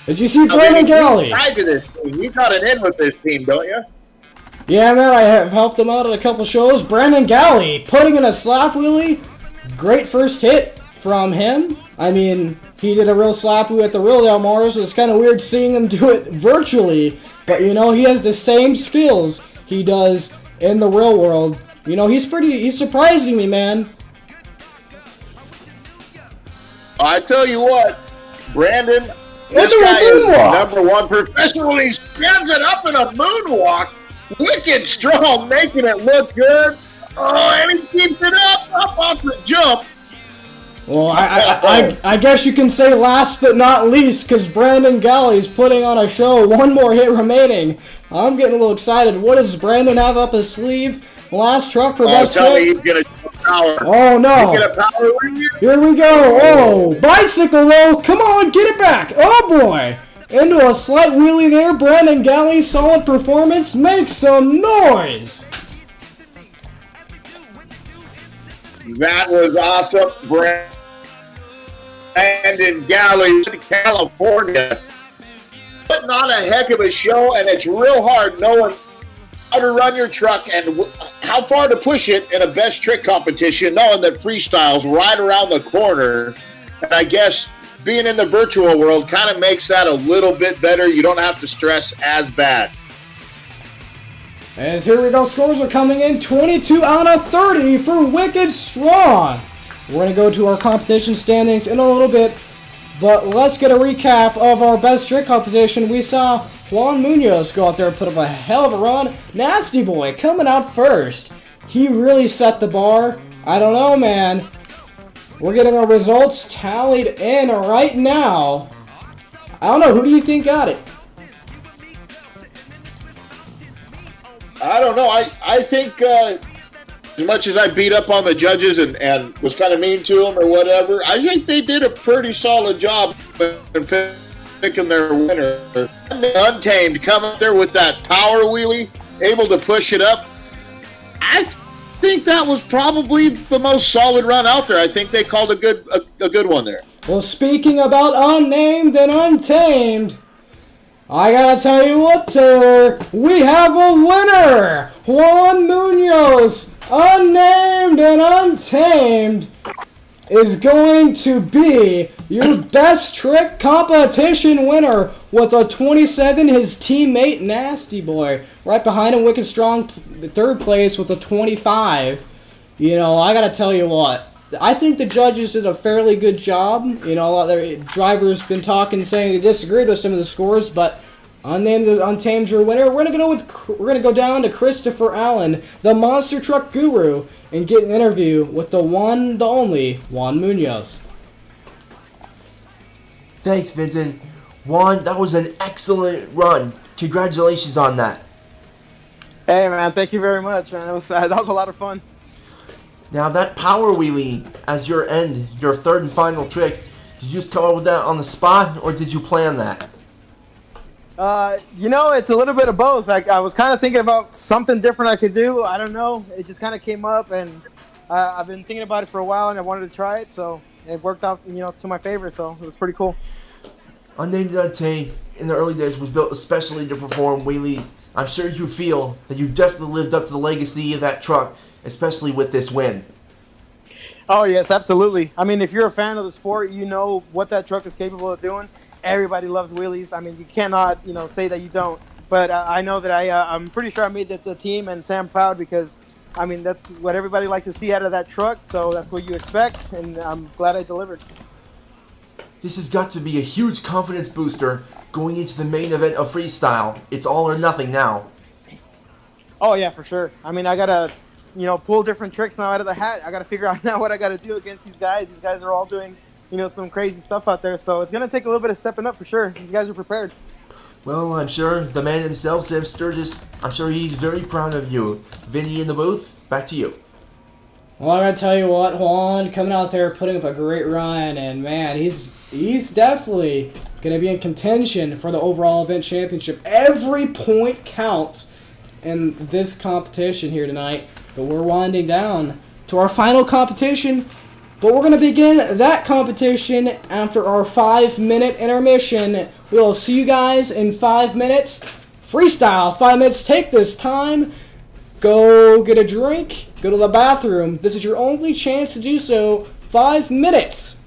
Did you see Brandon Galley? You got an in with this team, don't you? Yeah, man, I have helped him out at a couple shows. Brandon Galley putting in a slap wheelie. Great first hit from him. I mean, he did a real slap wheelie at the real Del Mar, so it's kind of weird seeing him do it virtually. But, you know, he has the same skills he does in the real world. You know, he's surprising me, man. I tell you what, Brandon, this guy is number one professional. He stands it up in a moonwalk. Wicked Strong, making it look good. Oh, and he keeps it up off the jump. Well, I guess you can say last but not least, because Brandon Galley's putting on a show. One more hit remaining. I'm getting a little excited. What does Brandon have up his sleeve? Last truck for best tell trick. me he's gonna power. Oh no! He's gonna power with you? Here we go. Oh, bicycle roll. Come on, get it back. Oh boy. Into a slight wheelie there. Brandon Galley, solid performance. Make some noise. That was awesome, Brandon Galley, California. Putting on a heck of a show, and it's real hard knowing how to run your truck and how far to push it in a best trick competition, knowing that Freestyle's right around the corner. And I guess being in the virtual world kind of makes that a little bit better. You don't have to stress as bad. As here we go, scores are coming in 22 out of 30 for Wicked Strong. We're going to go to our competition standings in a little bit, but let's get a recap of our best trick competition. We saw Juan Munoz go out there and put up a hell of a run. Nasty Boy coming out first. He really set the bar. I don't know, man. We're getting our results tallied in right now. I don't know. Who do you think got it? I don't know. I think as much as I beat up on the judges and was kind of mean to them or whatever, I think they did a pretty solid job in picking their winner. Untamed coming up there with that power wheelie, able to push it up. I think that was probably the most solid run out there. I think they called a good one there. Well, speaking about Unnamed and Untamed, I gotta tell you what, Taylor, we have a winner! Juan Munoz, Unnamed and Untamed, is going to be your best trick competition winner with a 27. His teammate Nasty Boy right behind him, Wicked Strong, third place with a 25. You know, I gotta tell you what, I think the judges did a fairly good job. You know, a lot of their drivers been talking, saying they disagreed with some of the scores, but Unnamed and Untamed's your winner. We're gonna go down to Christopher Allen, the monster truck guru, and get an interview with the one, the only Juan Munoz. Thanks, Vincent. Juan, that was an excellent run. Congratulations on that. Hey, man, thank you very much, man. That was a lot of fun. Now, that power wheelie as your third and final trick, did you just come up with that on the spot, or did you plan that? You know, it's a little bit of both. I was kind of thinking about something different I could do. I don't know. It just kind of came up, and I've been thinking about it for a while, and I wanted to try it, so it worked out, you know, to my favor, so it was pretty cool. Unnamed and Untamed in the early days was built especially to perform wheelies. I'm sure you feel that you definitely lived up to the legacy of that truck, especially with this win. Oh, yes, absolutely. I mean, if you're a fan of the sport, you know what that truck is capable of doing. Everybody loves wheelies. I mean, you cannot, you know, say that you don't. But I know that I'm pretty sure I made the team and Sam proud because, I mean, that's what everybody likes to see out of that truck. So that's what you expect, and I'm glad I delivered. This has got to be a huge confidence booster going into the main event of Freestyle. It's all or nothing now. Oh, yeah, for sure. I mean, I got to, you know, pull different tricks now out of the hat. I got to figure out now what I got to do against these guys. These guys are all doing, you know, some crazy stuff out there. So it's going to take a little bit of stepping up for sure. These guys are prepared. Well, I'm sure the man himself, Sam Sturgis, I'm sure he's very proud of you. Vinny in the booth, back to you. Well, I gotta tell you what, Juan coming out there putting up a great run, and man, he's definitely gonna be in contention for the overall event championship. Every point counts in this competition here tonight, but we're winding down to our final competition. But we're gonna begin that competition after our 5-minute intermission. We'll see you guys in 5 minutes. Freestyle, 5 minutes. Take this time. Go get a drink, go to the bathroom. This is your only chance to do so. 5 minutes.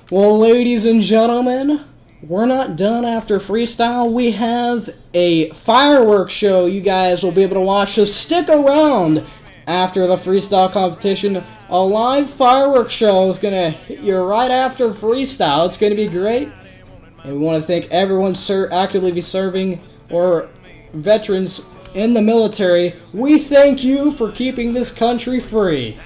Well, ladies and gentlemen, we're not done after freestyle. We have a fireworks show you guys will be able to watch, so stick around after the freestyle competition. A live fireworks show is going to hit you right after freestyle. It's going to be great. And we want to thank everyone actively serving or veterans in the military. We thank you for keeping this country free.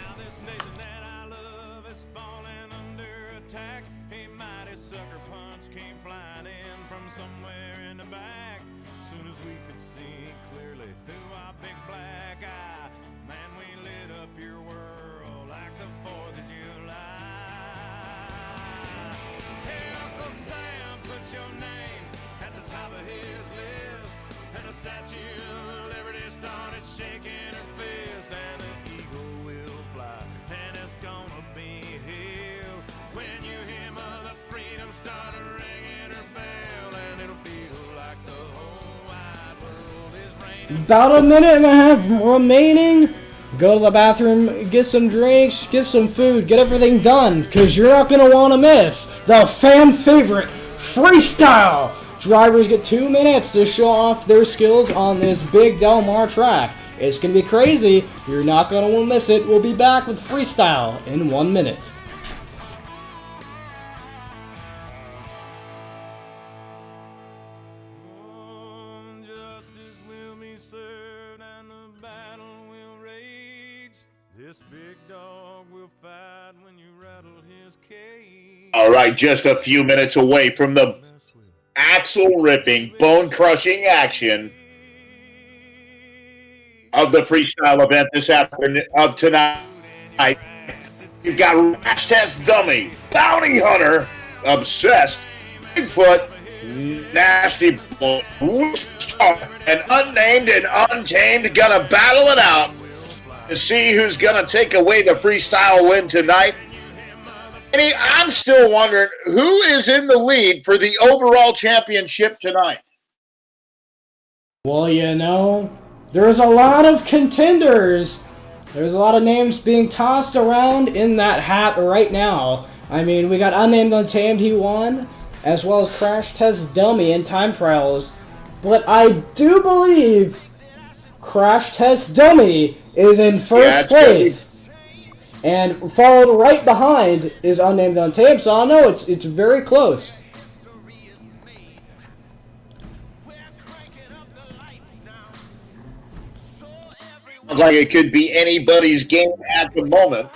About a minute and a half remaining. Go to the bathroom, get some drinks, get some food, get everything done, because you're not going to want to miss the fan favorite freestyle. Drivers get 2 minutes to show off their skills on this big Del Mar track. It's going to be crazy. You're not going to want to miss it. We'll be back with freestyle in 1 minute. All right, just a few minutes away from the axle-ripping, bone-crushing action of the freestyle event this afternoon of tonight. You've got Rash Test Dummy, Bounty Hunter, Obsessed, Bigfoot, Nasty Boy, and Unnamed and Untamed gonna battle it out to see who's gonna take away the freestyle win tonight. And I'm still wondering who is in the lead for the overall championship tonight. Well, you know, there's a lot of contenders. There's a lot of names being tossed around in that hat right now. I mean, we got Unnamed Untamed, he won, as well as Crash Test Dummy in time trials. But I do believe Crash Test Dummy is in first place. And followed right behind is Unnamed Untamed, so I know it's very close. Sounds like it could be anybody's game at the moment.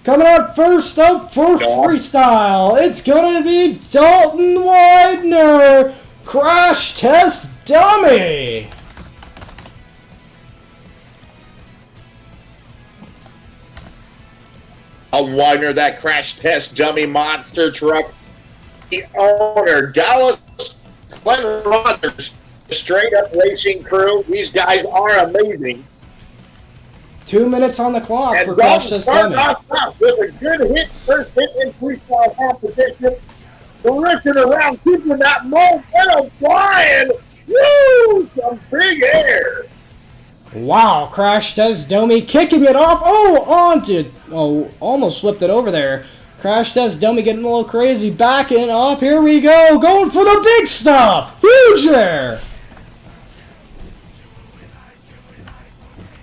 Coming up first up for Freestyle, it's gonna be Dalton Widener, Crash Test Dummy. Widener, that Crash Test Dummy monster truck. The owner, Dallas Glenn Rogers, straight up racing crew. These guys are amazing. 2 minutes on the clock And for Crash Test Dummy. With a good hit, first hit in freestyle competition. Drifting around, keeping that momentum flying. Woo! Some big air. Wow, Crash Test Dummy kicking it off. Almost flipped it over there. Crash Test Dummy getting a little crazy, backing up. Here we go, going for the big stuff. Huge air.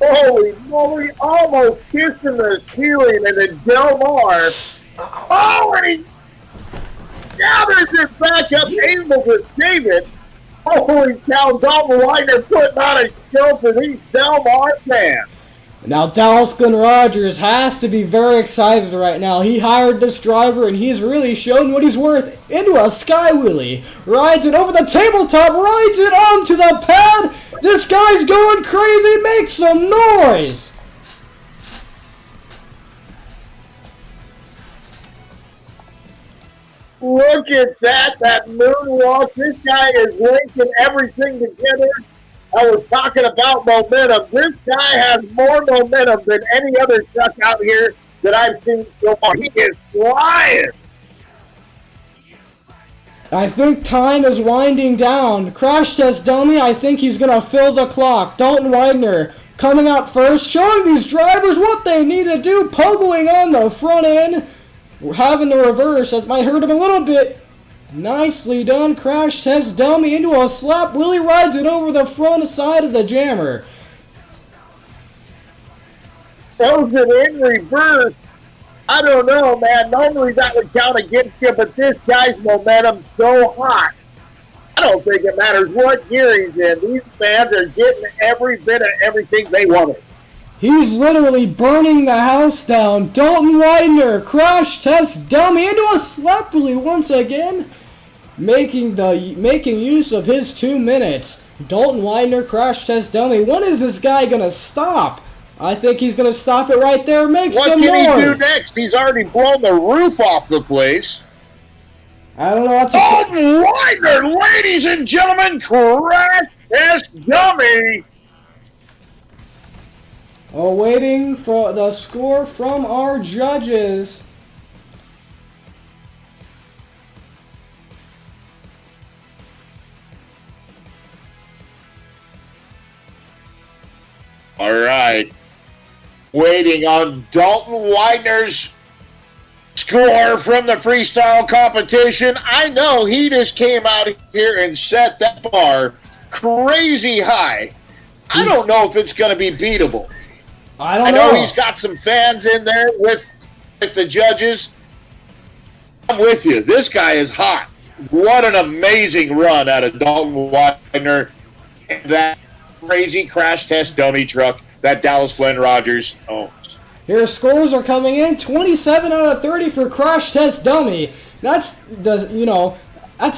Holy moly, almost kissing the ceiling in the Del Mar. Oh, and he gathers it back up, able to save it. Holy cow, Dalton Widener putting on a show for these Del Mar fans. Now, Dallas Glenn Rogers has to be very excited right now. He hired this driver, and he's really shown what he's worth into a sky wheelie. Rides it over the tabletop, rides it onto the pad. This guy's going crazy. Make some noise. Look at that moonwalk. This guy is linking everything together. I was talking about momentum. This guy has more momentum than any other truck out here that I've seen so far. He is flying. I think time is winding down. Crash Test Dummy, I think he's going to fill the clock. Dalton Widener coming out first, showing these drivers what they need to do, pogoing on the front end. We're having to reverse. That might hurt him a little bit. Nicely done. Crash Test Dummy into a slap. Willie rides it over the front side of the jammer. Throws it in reverse. I don't know, man. Normally that would count against you, but this guy's momentum's so hot. I don't think it matters what gear he's in. These fans are getting every bit of everything they wanted. He's literally burning the house down. Dalton Widener, Crash Test Dummy into a slap wheelie once again. Making use of his 2 minutes. Dalton Widener, Crash Test Dummy. When is this guy going to stop? I think he's going to stop it right there. Make some noise. What can he do next? He's already blown the roof off the place. I don't know. Dalton Widener, ladies and gentlemen, Crash Test Dummy. Waiting for the score from our judges. All right. Waiting on Dalton Widener's score from the freestyle competition. I know he just came out here and set that bar crazy high. I don't know if it's going to be beatable. I know he's got some fans in there with the judges. I'm with you. This guy is hot. What an amazing run out of Dalton Widener. That crazy Crash Test Dummy truck that Dallas Glenn Rogers owns. Here, scores are coming in. 27 out of 30 for Crash Test Dummy. That's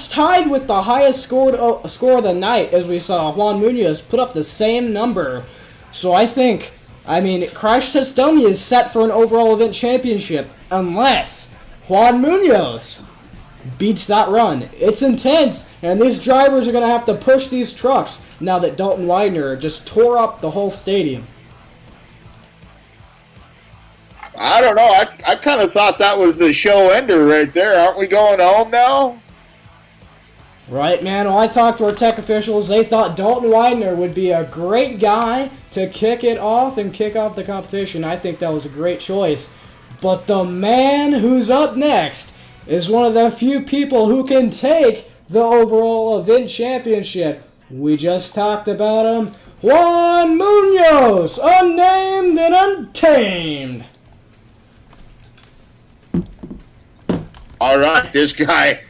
tied with the highest score of the night, as we saw Juan Munoz put up the same number. So I think, Crash Test Dummy is set for an overall event championship unless Juan Munoz beats that run. It's intense, and these drivers are going to have to push these trucks now that Dalton Widener just tore up the whole stadium. I don't know. I kind of thought that was the show ender right there. Aren't we going home now? Right, man. When I talked to our tech officials, they thought Dalton Widener would be a great guy to kick it off and kick off the competition. I think that was a great choice. But the man who's up next is one of the few people who can take the overall event championship. We just talked about him. Juan Munoz, Unnamed and Untamed. All right, this guy,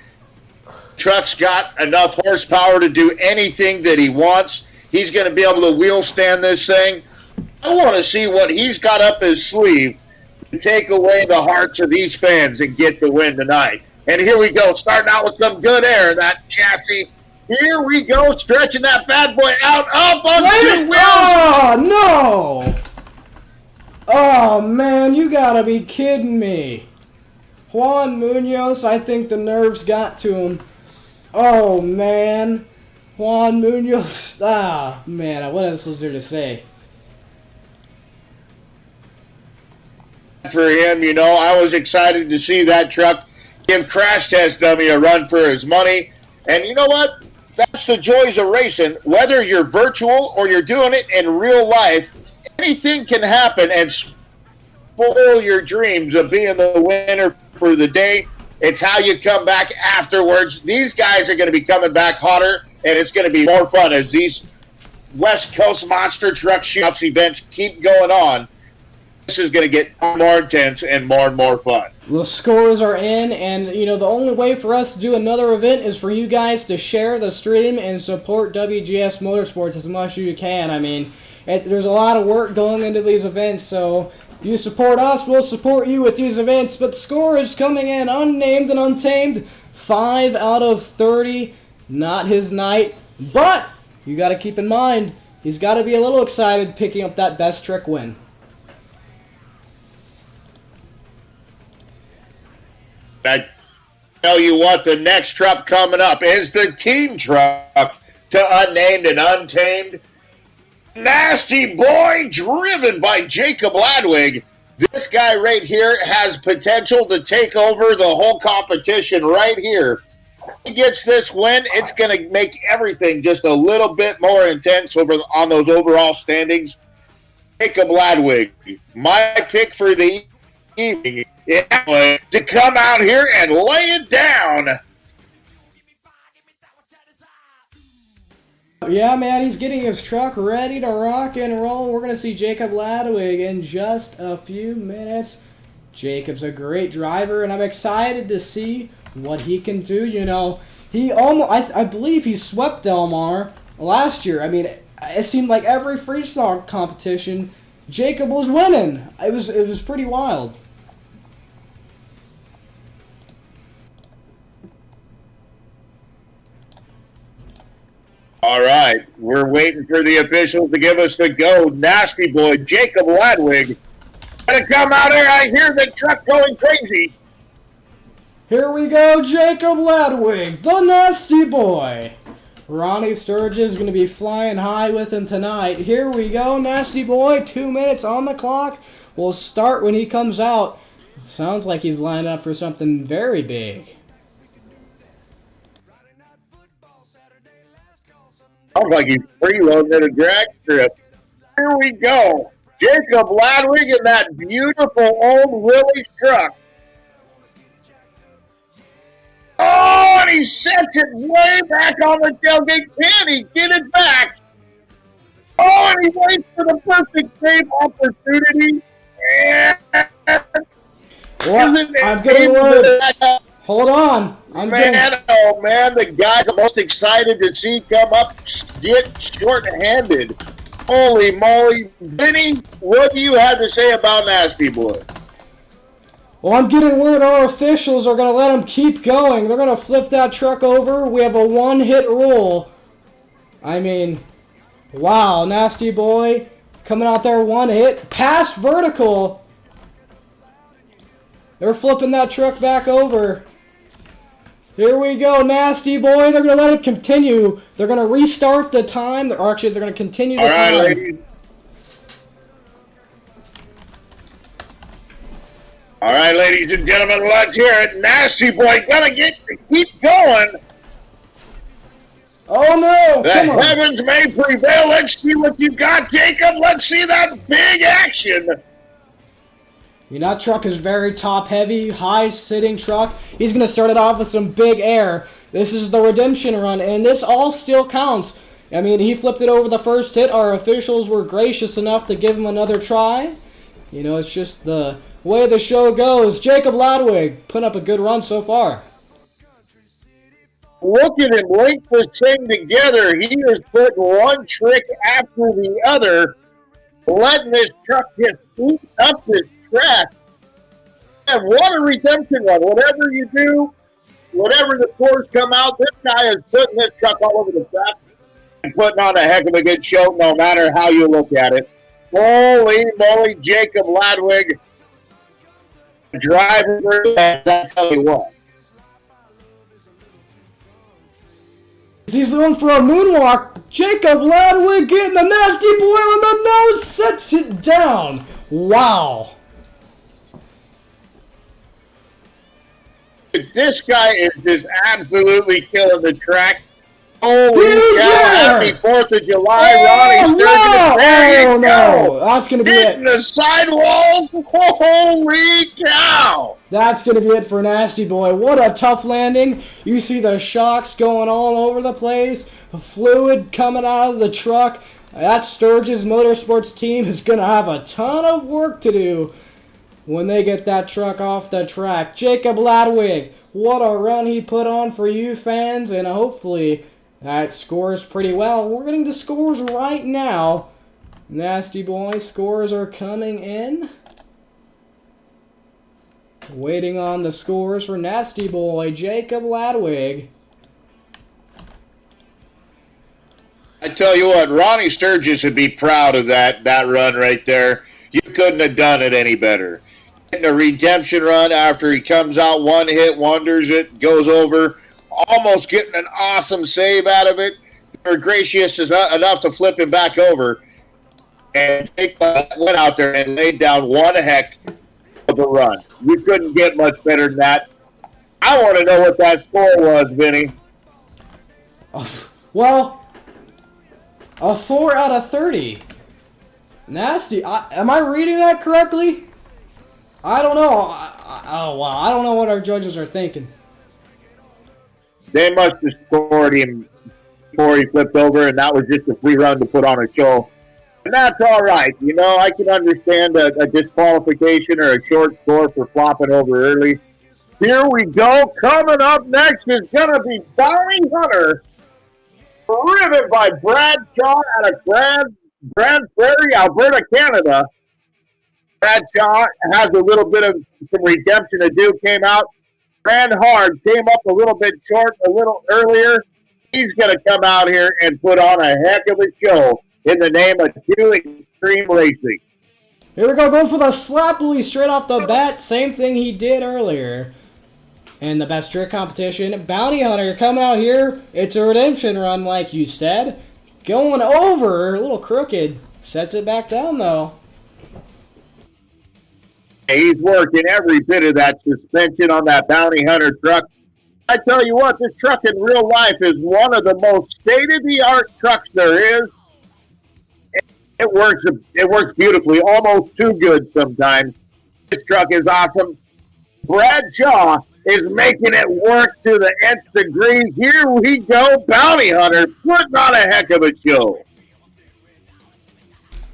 truck's got enough horsepower to do anything that he wants. He's going to be able to wheel stand this thing. I want to see what he's got up his sleeve to take away the hearts of these fans and get the win tonight. And here we go, starting out with some good air in that chassis. Here we go, stretching that bad boy out, up on two wheels. Oh, no! Oh, man, you gotta be kidding me. Juan Munoz, I think the nerves got to him. Oh, man. Juan Munoz. Ah, man, what else was there to say? For him, you know, I was excited to see that truck give Crash Test Dummy a run for his money. And you know what? That's the joys of racing. Whether you're virtual or you're doing it in real life, anything can happen and spoil your dreams of being the winner for the day. It's how you come back afterwards. These guys are going to be coming back hotter, and it's going to be more fun as these West Coast Monster Truck Shootouts events keep going on. This is going to get more intense and more fun. The scores are in, and you know the only way for us to do another event is for you guys to share the stream and support WGS Motorsports as much as you can. I mean, there's a lot of work going into these events, so if you support us, we'll support you with these events. But the score is coming in Unnamed and Untamed, 5 out of 30. Not his night, but you got to keep in mind he's got to be a little excited picking up that best trick win. I tell you what, the next truck coming up is the team truck to Unnamed and Untamed. Nasty Boy, driven by Jacob Ladwig. This guy right here has potential to take over the whole competition right here. If he gets this win, it's going to make everything just a little bit more intense on those overall standings. Jacob Ladwig, my pick for the evening, to come out here and lay it down. Yeah, man, he's getting his truck ready to rock and roll. We're going to see Jacob Ladwig in just a few minutes. Jacob's a great driver, and I'm excited to see what he can do. You know, he almost, I believe he swept Delmar last year. I mean, it seemed like every freestyle competition, Jacob was winning. It was pretty wild. All right, we're waiting for the officials to give us the go. Nasty Boy, Jacob Ladwig. Gonna come out here. I hear the truck going crazy. Here we go, Jacob Ladwig, the Nasty Boy. Ronnie Sturgis is going to be flying high with him tonight. Here we go, Nasty Boy, 2 minutes on the clock. We'll start when he comes out. Sounds like he's lined up for something very big. Sounds like he's preloading at a drag strip. Here we go. Jacob Ladwig in that beautiful old Willys truck. Oh, and he sets it way back on the tailgate. Can he get it back? Oh, and he waits for the perfect save opportunity. I'm getting word. Hold on. Oh man, the guy I'm most excited to see come up get short-handed. Holy moly. Vinny, what do you have to say about Nasty Boy? Well, I'm getting word our officials are going to let him keep going. They're going to flip that truck over. We have a one-hit rule. I mean, wow, Nasty Boy coming out there one hit. Past vertical. They're flipping that truck back over. Here we go, Nasty Boy. They're going to let it continue. They're going to restart the time. Or actually, they're going to continue the time. All right, ladies. All right, ladies and gentlemen, let's hear it. Nasty Boy gonna keep going. Oh no! The Come on. heavens may prevail. Let's see what you got, Jacob. Let's see that big action. That truck is very top heavy, high sitting truck. He's going to start it off with some big air. This is the redemption run, and this all still counts. I mean, he flipped it over the first hit. Our officials were gracious enough to give him another try. It's just the way the show goes. Jacob Ladwig putting up a good run so far. Look at him link this thing together. He is putting one trick after the other, letting this truck just eat up this track. And what a redemption run. Whatever you do, whatever the scores come out, this guy is putting this truck all over the track and putting on a heck of a good show no matter how you look at it. Holy moly, Jacob Ladwig. Driver, I tell you what. He's going for a moonwalk. Jacob Ladwig getting the nasty boy on the nose, sets it down. Wow. This guy is just absolutely killing the track. Holy cow, happy 4th of July, Ronnie Sturgeon. There you go. That's going to be Hitting the sidewalls. Holy cow. That's going to be it for Nasty Boy. What a tough landing. You see the shocks going all over the place. Fluid coming out of the truck. That WGAS Motorsports team is going to have a ton of work to do when they get that truck off the track. Jacob Ladwig, what a run he put on for you fans, and hopefully that scores pretty well. We're getting the scores right now. Nasty Boy scores are coming in. Waiting on the scores for Nasty Boy, Jacob Ladwig. I tell you what, Ronnie Sturgis would be proud of that run right there. You couldn't have done it any better. Getting a redemption run after he comes out, one hit wonders it, goes over, almost getting an awesome save out of it. They were gracious enough to flip him back over. And Jake went out there and laid down one heck of a run. You couldn't get much better than that. I want to know what that score was, Vinny. Well, a 4 out of 30. Nasty. Am I reading that correctly? I don't know. I don't know what our judges are thinking. They must have scored him before he flipped over, and that was just a free run to put on a show. And that's all right. I can understand a disqualification or a short score for flopping over early. Here we go. Coming up next is going to be Bounty Hunter, driven by Brad Shaw out of Grand Prairie, Alberta, Canada. Brad Shaw has a little bit of some redemption to do. Came out, ran hard, came up a little bit short a little earlier. He's going to come out here and put on a heck of a show in the name of Two Extreme Racing. Here we go, going for the slap Willie straight off the bat. Same thing he did earlier in the best trick competition. Bounty Hunter coming out here. It's a redemption run like you said. Going over, a little crooked. Sets it back down though. He's working every bit of that suspension on that Bounty Hunter truck. I tell you what, this truck in real life is one of the most state-of-the-art trucks there is. It works beautifully, almost too good sometimes. This truck is awesome. Brad Shaw is making it work to the nth degree. Here we go, Bounty Hunter, putting on a heck of a show.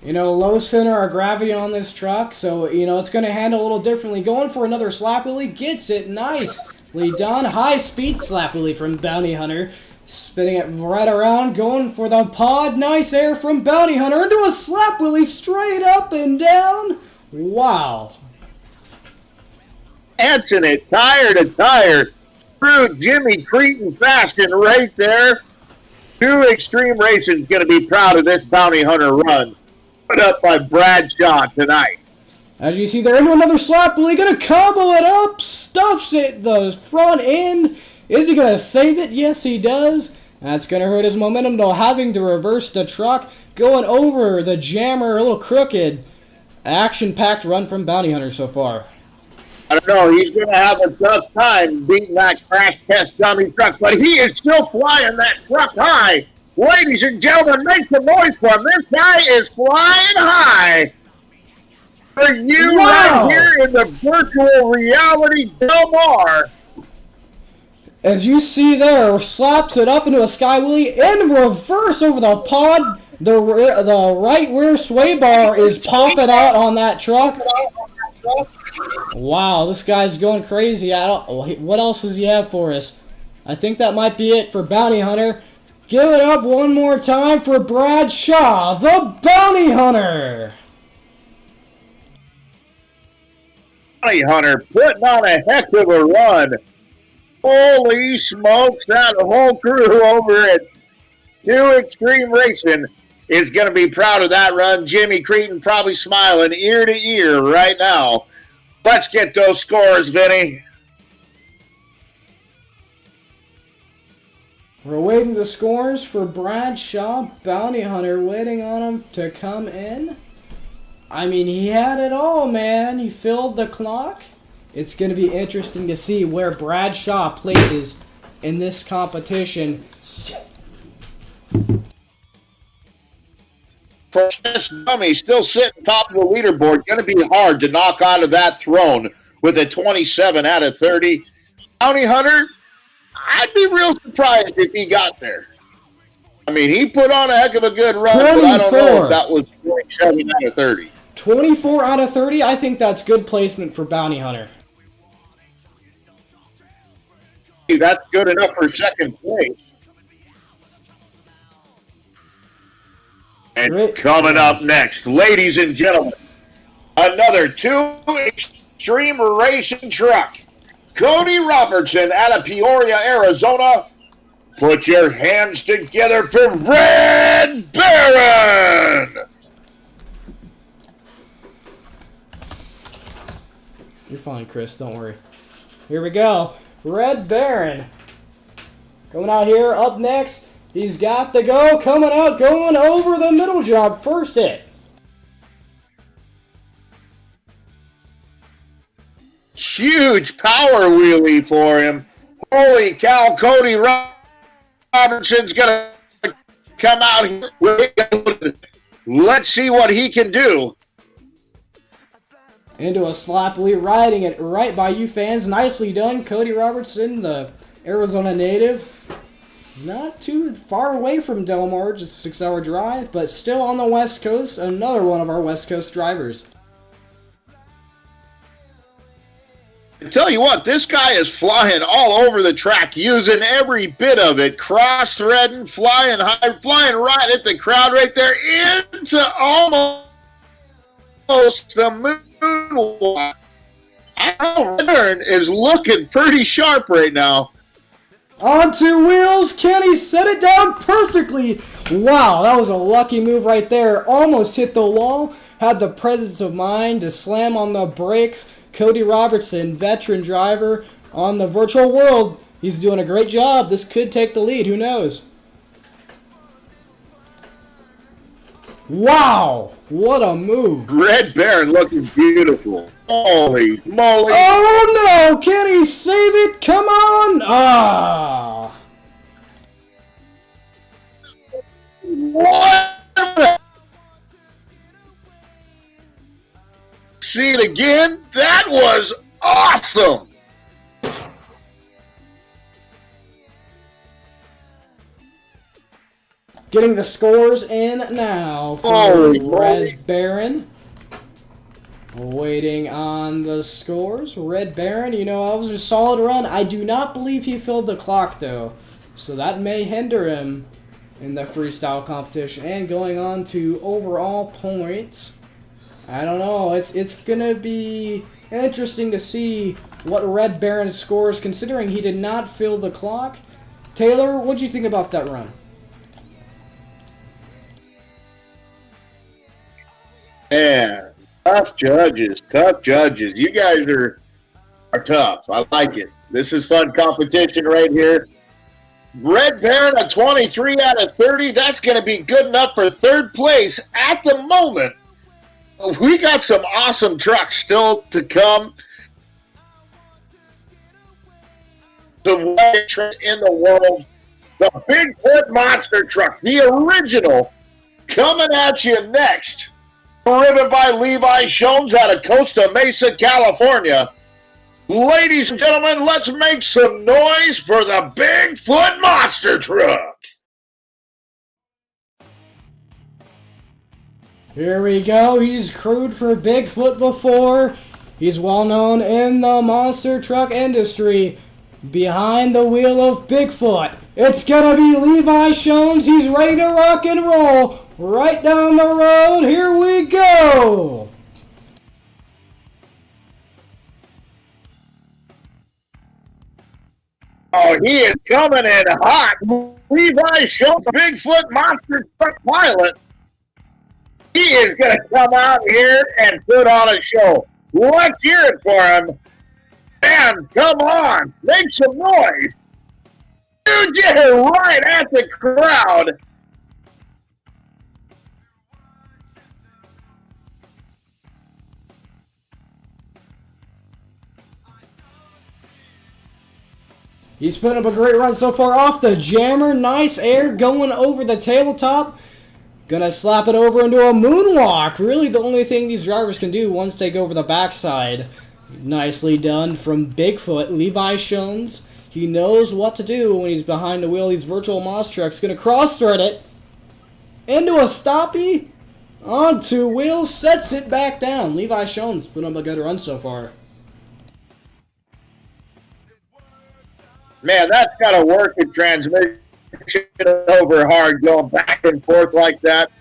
Low center of gravity on this truck, so, it's going to handle a little differently. Going for another slap wheelie, gets it nicely done. High speed slap wheelie from Bounty Hunter. Spinning it right around, going for the pod. Nice air from Bounty Hunter into a slap wheelie straight up and down. Wow. Answering it tire to tire. True Jimmy Cretin fashion right there. Two Extreme Racing's going to be proud of this Bounty Hunter run. Put up by Brad Shaw tonight. As you see, they're into another slap wheelie. Going to combo it up. Stuffs it the front end. Is he going to save it? Yes, he does. That's going to hurt his momentum, though, having to reverse the truck. Going over the jammer, a little crooked. Action-packed run from Bounty Hunter so far. I don't know. He's going to have a tough time beating that crash test dummy truck, but he is still flying that truck high. Ladies and gentlemen, make some noise for him. This guy is flying high. For you right here in the virtual reality Del Mar. As you see there, slaps it up into a sky wheelie in reverse over the pod. The right rear sway bar is popping out on that truck. Wow, this guy's going crazy. What else does he have for us? I think that might be it for Bounty Hunter. Give it up one more time for Brad Shaw, the Bounty Hunter. Bounty Hunter putting on a heck of a run. Holy smokes, that whole crew over at 2 Extreme Racing is going to be proud of that run. Jimmy Cretin probably smiling ear to ear right now. Let's get those scores, Vinny. We're waiting the scores for Brad Shaw, Bounty Hunter, waiting on him to come in. I mean, he had it all, man. He filled the clock. It's going to be interesting to see where Brad Shaw places in this competition. For this dummy still sitting top of the leaderboard, going to be hard to knock out of that throne with a 27 out of 30. Bounty Hunter, I'd be real surprised if he got there. I mean, he put on a heck of a good run, but I don't know if that was 27 out of 30. 24 out of 30, I think that's good placement for Bounty Hunter. That's good enough for second place. And coming up next, ladies and gentlemen, another 2 Extreme Racing truck. Cody Robertson out of Peoria, Arizona. Put your hands together for Red Baron! You're fine, Chris. Don't worry. Here we go. Red Baron. Coming out here. Up next, he's got the go. Coming out, going over the middle job. First hit. Huge power wheelie for him. Holy cow, Cody Robertson's going to come out here. Let's see what he can do. Into a slap lead, riding it right by you fans. Nicely done, Cody Robertson, the Arizona native. Not too far away from Del Mar, just a 6-hour drive, but still on the West Coast. Another one of our West Coast drivers. I tell you what, this guy is flying all over the track, using every bit of it, cross-threading, flying high, flying right at the crowd right there, into almost the moonwalk. Aaron is looking pretty sharp right now. On 2 wheels, Kenny set it down perfectly. Wow, that was a lucky move right there. Almost hit the wall, had the presence of mind to slam on the brakes. Cody Robertson, veteran driver on the virtual world. He's doing a great job. This could take the lead. Who knows? Wow, what a move. Red Baron looking beautiful. Holy moly. Oh no, can he save it? Come on. Ah. What? See it again? That was awesome. Getting the scores in now for Red Baron. Waiting on the scores. Red Baron, you know, that was a solid run. I do not believe he filled the clock, though. So that may hinder him in the freestyle competition. And going on to overall points. I don't know. It's going to be interesting to see what Red Baron scores, considering he did not fill the clock. Taylor, what do you think about that run? Yeah, tough judges, tough judges. You guys are tough. I like it. This is fun competition right here. Red Baron, a 23 out of 30. That's going to be good enough for third place at the moment. We got some awesome trucks still to come. the truck in the world, the Bigfoot Monster Truck, the original, coming at you next. Driven by Levi Jones out of Costa Mesa, California. Ladies and gentlemen, let's make some noise for the Bigfoot Monster Truck. Here we go. He's crewed for Bigfoot before. He's well known in the monster truck industry. Behind the wheel of Bigfoot, it's gonna be Levi Jones. He's ready to rock and roll. Right down the road. Here we go. Oh, he is coming in hot. Levi Jones, Bigfoot Monster Truck pilot. He is going to come out here and put on a show. Let's hear it for him. And come on, make some noise. You did it right at the crowd. He's putting up a great run so far off the jammer. Nice air going over the tabletop. Gonna slap it over into a moonwalk. Really the only thing these drivers can do once they go over the backside. Nicely done from Bigfoot. Levi Jones. He knows what to do when he's behind the wheel of these virtual monster trucks. Gonna cross-thread it into a stoppie. Onto wheels. Sets it back down. Levi Jones putting up a good run so far. Man, that's got to work in transmission over hard, going back and forth like that.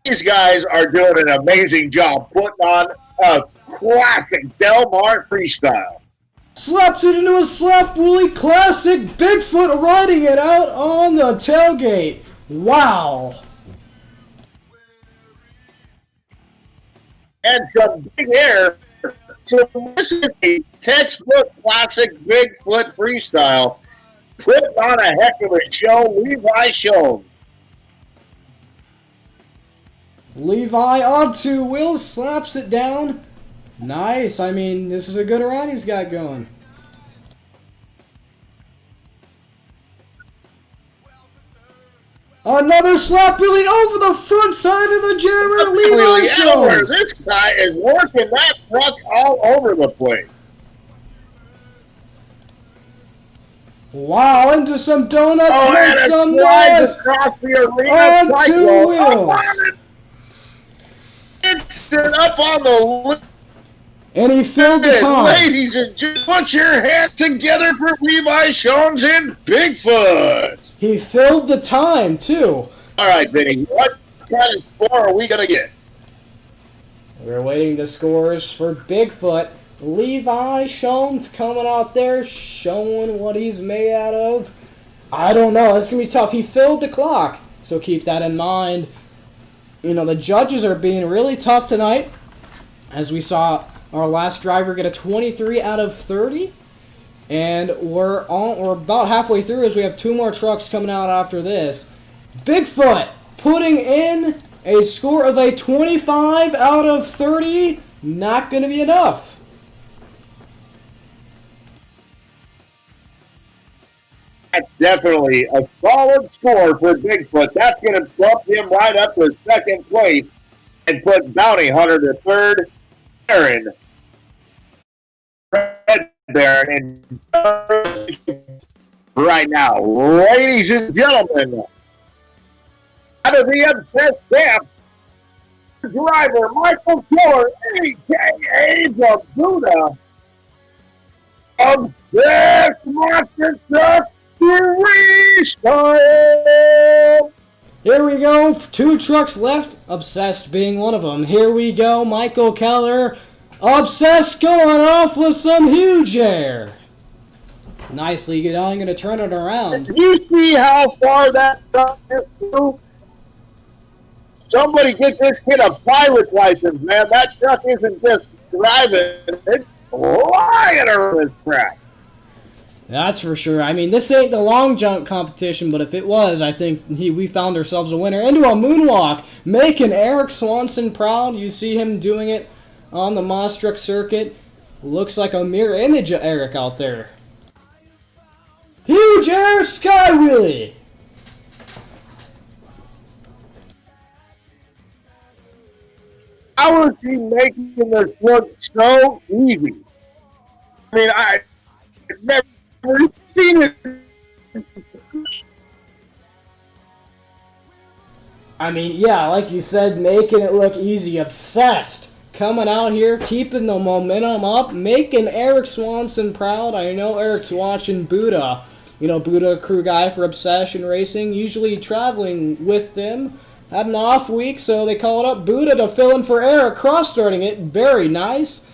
These guys are doing an amazing job putting on a classic Del Mar Freestyle. Slaps it into a slap wheelie classic. Bigfoot riding it out on the tailgate. Wow. And some big air. So this is a textbook classic Bigfoot Freestyle. Putting on a heck of a show, Levi Jones. Levi onto wheels, slaps it down. Nice. I mean, this is a good run he's got going. Another slap wheelie over the front side of the jammer. Levi Jones. This guy is working that truck all over the place. Wow, into some donuts, Oh, make and some slides noise. across the arena. On Cyclone. two wheels. Up on it. It's up on the And he filled the time. Ladies and gentlemen, put your hands together for Levi Jones and Bigfoot. He filled the time, too. All right, Vinny, what kind of score are we going to get? We're waiting the scores for Bigfoot. Levi Jones coming out there showing what he's made out of. I don't know. It's going to be tough. He filled the clock, so keep that in mind. You know, the judges are being really tough tonight. As we saw our last driver get a 23 out of 30. And we're about halfway through as we have two more trucks coming out after this. Bigfoot putting in a score of a 25 out of 30. Not going to be enough. That's definitely a solid score for Bigfoot. That's going to bump him right up to second place and put Bounty Hunter to third. Aaron, Red Baron, and right now, ladies and gentlemen, out of the upset camp, driver Michael Keller, a.k.a. the Buddha of this monster truck. Freestyle! Here we go. Two trucks left. Obsessed being one of them. Here we go. Michael Keller. Obsessed going off with some huge air. Nicely good. I'm going to turn it around. Did you see how far that truck is through? Somebody get this kid a pilot's license, man. That truck isn't just driving. It's flying around this track. That's for sure. I mean, this ain't the long jump competition, but if it was, I think we found ourselves a winner. Into a moonwalk, making Eric Swanson proud. You see him doing it on the Monstruck circuit. Looks like a mirror image of Eric out there. Huge air sky wheelie. How is he making this look so easy? I mean, I've never seen it. I mean, yeah, like you said, making it look easy. Obsessed. Coming out here, keeping the momentum up, making Eric Swanson proud. I know Eric's watching Buddha. You know, Buddha, crew guy for Obsession Racing, usually traveling with them. Had an off week, so they called up Buddha to fill in for Eric, cross-starting it. Very nice.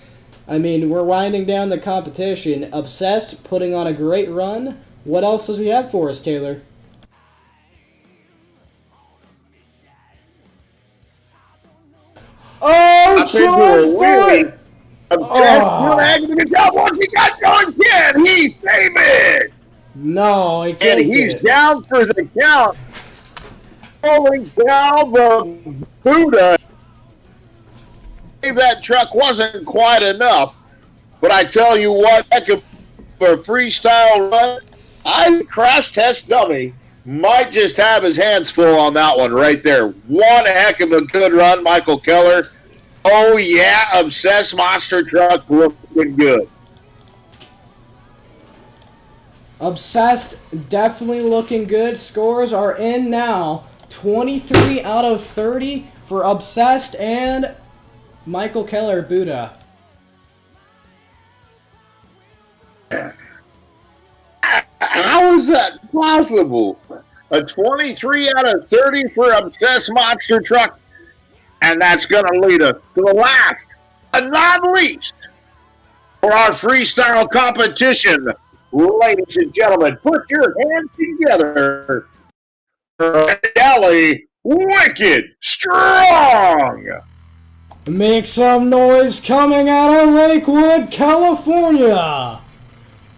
I mean, we're winding down the competition. Obsessed, putting on a great run. What else does he have for us, Taylor? Oh, Troy! Good job. Once he got going, can he save it? No, he can't. And he's down for the count. Holy cow, the Buddha. That truck wasn't quite enough, but I tell you what, heck of a freestyle run. I crash test dummy might just have his hands full on that one right there. One heck of a good run, Michael Keller. Oh yeah, Obsessed monster truck looking good. Obsessed definitely looking good. Scores are in now. 23 out of 30 for Obsessed and Michael Keller, Buddha. How is that possible? A 23 out of 30 for Obsessed monster truck. And that's going to lead us to the last, but not least, for our freestyle competition. Ladies and gentlemen, put your hands together for Ellie Wicked Strong. Make some noise coming out of Lakewood, California.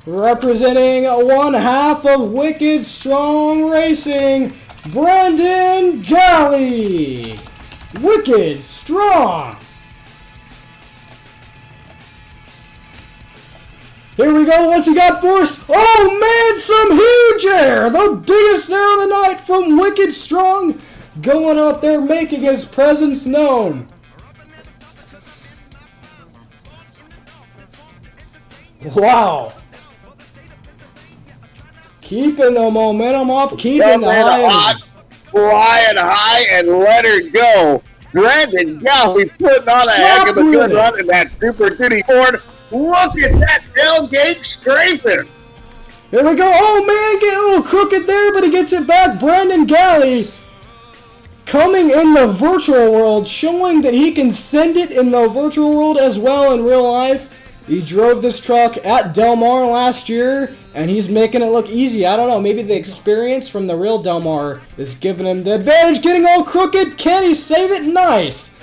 Representing one half of Wicked Strong Racing, Brandon Galley. Wicked Strong. Here we go. What's he got for us? Oh man, some huge air. The biggest air of the night from Wicked Strong. Going out there making his presence known. Wow. Keeping the momentum up, keeping the high. Flying high and let her go. Brandon Galley putting on a heck of a good run in that Super Duty Ford. Look at that tailgate strafing. Here we go. Oh man, getting a little crooked there, but he gets it back. Brandon Galley coming in the virtual world, showing that he can send it in the virtual world as well in real life. He drove this truck at Del Mar last year, and he's making it look easy. I don't know, maybe the experience from the real Del Mar is giving him the advantage. Getting all crooked, can he save it? Nice.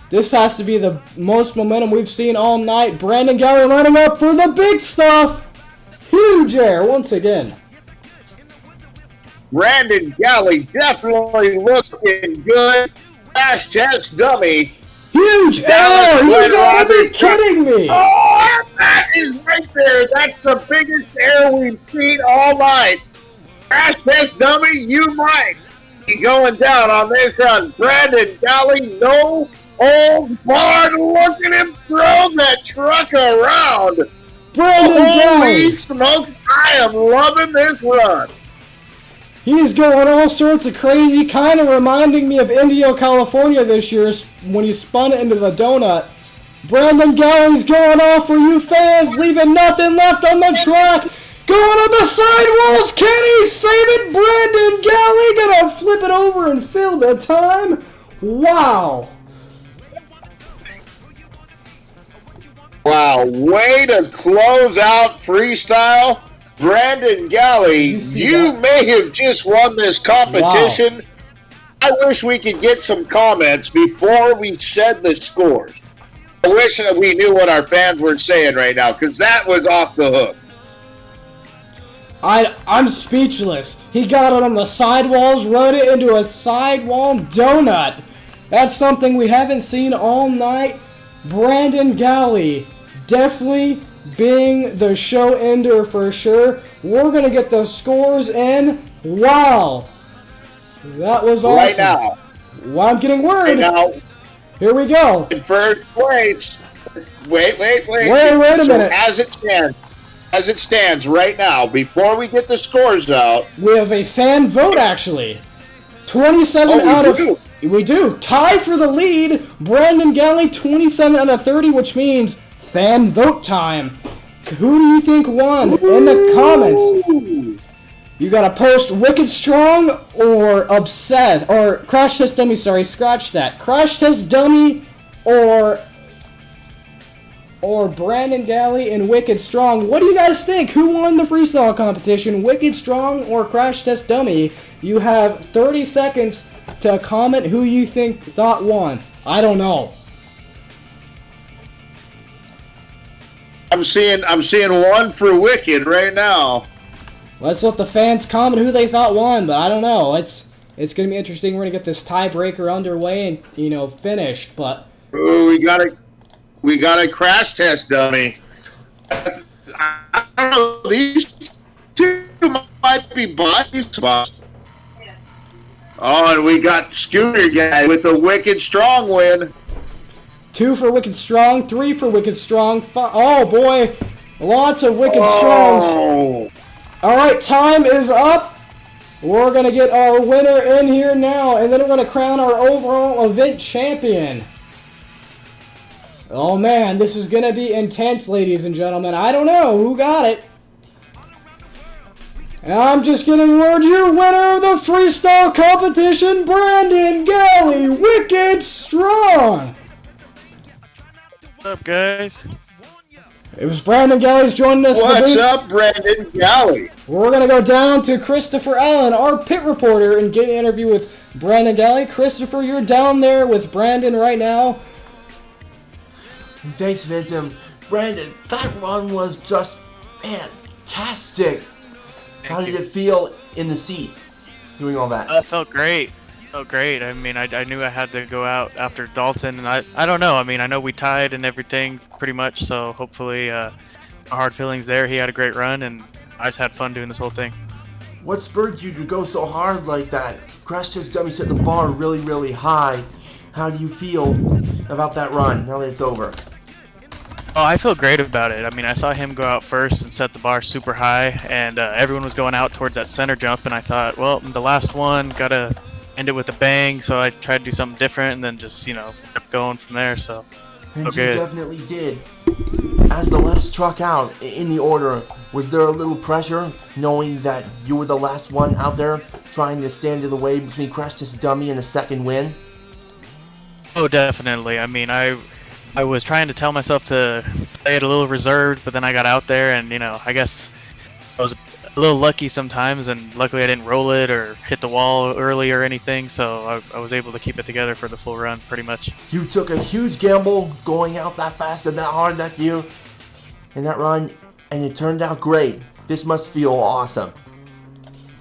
This has to be the most momentum we've seen all night. Brandon Galley lining up for the big stuff. Huge air once again. Brandon Galley definitely looking good. Crash test dummy. Huge air! You gotta be kidding me! Oh, that is right there. That's the biggest air we've seen all night. Crash test dummy, you might be going down on this run. Brandon Galley, no old barn. Look at him throw that truck around. Brandon Holy Galley. smokes, I am loving this run. He is going all sorts of crazy, kind of reminding me of Indio, California this year when he spun it into the donut. Brandon Galley's going off for you fans, leaving nothing left on the track. Going on the sidewalls, can he save it? Brandon Galley gonna flip it over and fill the time. Wow. Wow, way to close out freestyle. Brandon Galley, you may have just won this competition. Wow. I wish we could get some comments before we said the scores. I wish that we knew what our fans were saying right now, because that was off the hook. I'm speechless. He got it on the sidewalls, rode it into a sidewall donut. That's something we haven't seen all night. Brandon Galley definitely being the show ender for sure. We're going to get the scores in. Wow. That was awesome. Right now. Well, I'm getting worried. Right now. Here we go. In first place. Wait a So minute. As it stands right now, before we get the scores out, we have a fan vote actually. 27 out of... We do. Tie for the lead. Brandon Galley, 27 out of 30, which means fan vote time. Who do you think won? In the comments. You gotta post Wicked Strong or Obsessed. Or Crash Test Dummy, sorry, scratch that. Crash Test Dummy or Brandon Galley and Wicked Strong. What do you guys think? Who won the freestyle competition? Wicked Strong or Crash Test Dummy? You have 30 seconds to comment who you thought won. I don't know. I'm seeing one for Wicked right now. Let's let the fans comment who they thought won, but I don't know. It's gonna be interesting. We're gonna get this tiebreaker underway and finished. But ooh, we got a Crash Test Dummy. I don't know. These two might be body spots. Oh, and we got Scooter Guy with a Wicked Strong win. 2 for Wicked Strong, 3 for Wicked Strong. Oh boy, lots of Wicked Strongs. All right, time is up. We're gonna get our winner in here now, and then we're gonna crown our overall event champion. Oh man, this is gonna be intense, ladies and gentlemen. I don't know who got it. I'm just getting word, your winner of the freestyle competition, Brandon Galley, Wicked Strong. What's up, guys? It was Brandon Galley's joining us. What's up, Brandon Galley? We're going to go down to Christopher Allen, our pit reporter, and get an interview with Brandon Galley. Christopher, you're down there with Brandon right now. Thanks, Vincent. Brandon, that run was just fantastic. How did it feel in the seat doing all that? It felt great. I mean, I knew I had to go out after Dalton, and I don't know. I mean, I know we tied and everything pretty much, so hopefully no hard feelings there. He had a great run, and I just had fun doing this whole thing. What spurred you to go so hard like that? Crash Test Dummy set the bar really, really high. How do you feel about that run now that it's over? Oh, I feel great about it. I mean, I saw him go out first and set the bar super high, and everyone was going out towards that center jump, and I thought, well, the last one, gotta end it with a bang, so I tried to do something different, and then just, kept going from there, so. And Okay. you definitely did. As the last truck out in the order, was there a little pressure knowing that you were the last one out there trying to stand in the way between Crash Test Dummy and a second win? Oh, definitely. I mean, I was trying to tell myself to play it a little reserved, but then I got out there and, I guess I was a little lucky sometimes, and luckily I didn't roll it or hit the wall early or anything, so I was able to keep it together for the full run, pretty much. You took a huge gamble going out that fast and that hard that year in that run, and it turned out great. This must feel awesome.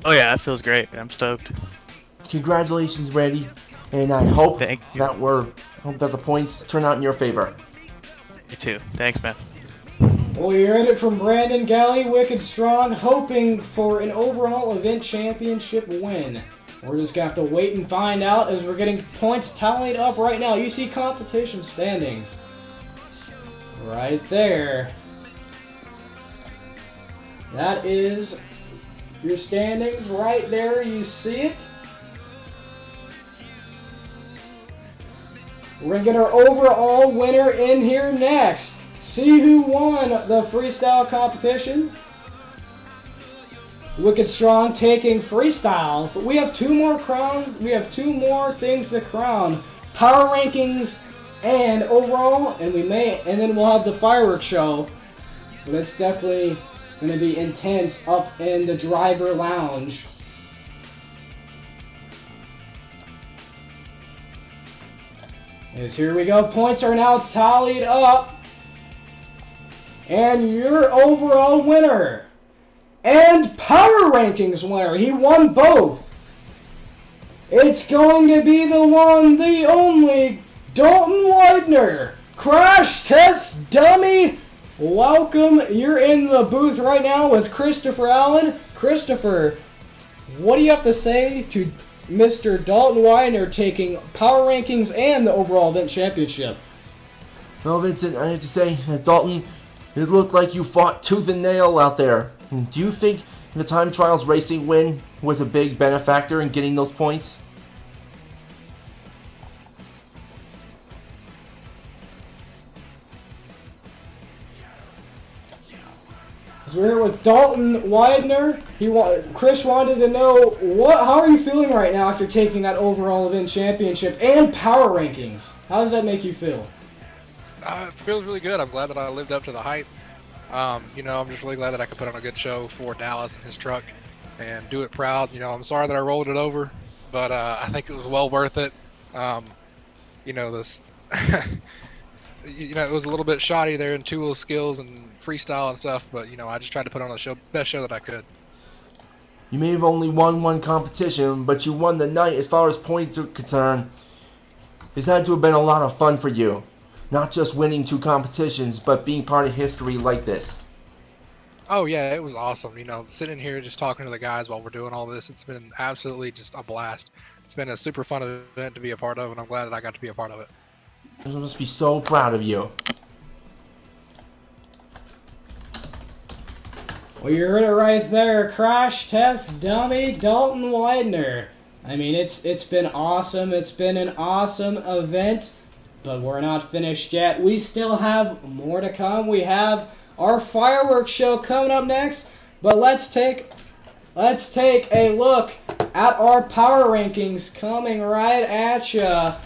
Oh yeah, it feels great. I'm stoked. Congratulations, Randy, and I hope Thank you. that the points turn out in your favor. You too. Thanks, man. Well, you heard it from Brandon Galley, Wicked Strong, hoping for an overall event championship win. We're just going to have to wait and find out as we're getting points tallied up right now. You see competition standings right there. That is your standings right there. You see it. We're going to get our overall winner in here next. See who won the freestyle competition. Wicked Strong taking freestyle, but we have two more crowns. We have two more things to crown: power rankings and overall, and then we'll have the fireworks show. But it's definitely going to be intense up in the driver lounge. As here we go. Points are now tallied up. And your overall winner and power rankings winner, he won both. It's going to be the one, the only, Dalton Widener, Crash Test Dummy welcome. You're in the booth right now with Christopher Allen. Christopher, what do you have to say to Mr. Dalton Widener taking power rankings and the overall event championship? Well, Vincent, I have to say, Dalton, it looked like you fought tooth and nail out there. Do you think the time trials racing win was a big benefactor in getting those points? So we're here with Dalton Widener. Chris wanted to know how are you feeling right now after taking that overall event championship and power rankings? How does that make you feel? It feels really good. I'm glad that I lived up to the hype. I'm just really glad that I could put on a good show for Dallas and his truck and do it proud. I'm sorry that I rolled it over, but I think it was well worth it. It was a little bit shoddy there in two-wheel skills and freestyle and stuff, but I just tried to put on a best show that I could. You may have only won one competition, but you won the night as far as points are concerned. This had to have been a lot of fun for you. Not just winning two competitions, but being part of history like this. Oh yeah, it was awesome. Sitting here just talking to the guys while we're doing all this, it's been absolutely just a blast. It's been a super fun event to be a part of, and I'm glad that I got to be a part of it. I must be so proud of you. Well, you heard it right there. Crash test dummy Dalton Widener. I mean, it's been awesome. It's been an awesome event, but we're not finished yet. We still have more to come. We have our fireworks show coming up next, but let's take a look at our power rankings coming right at ya.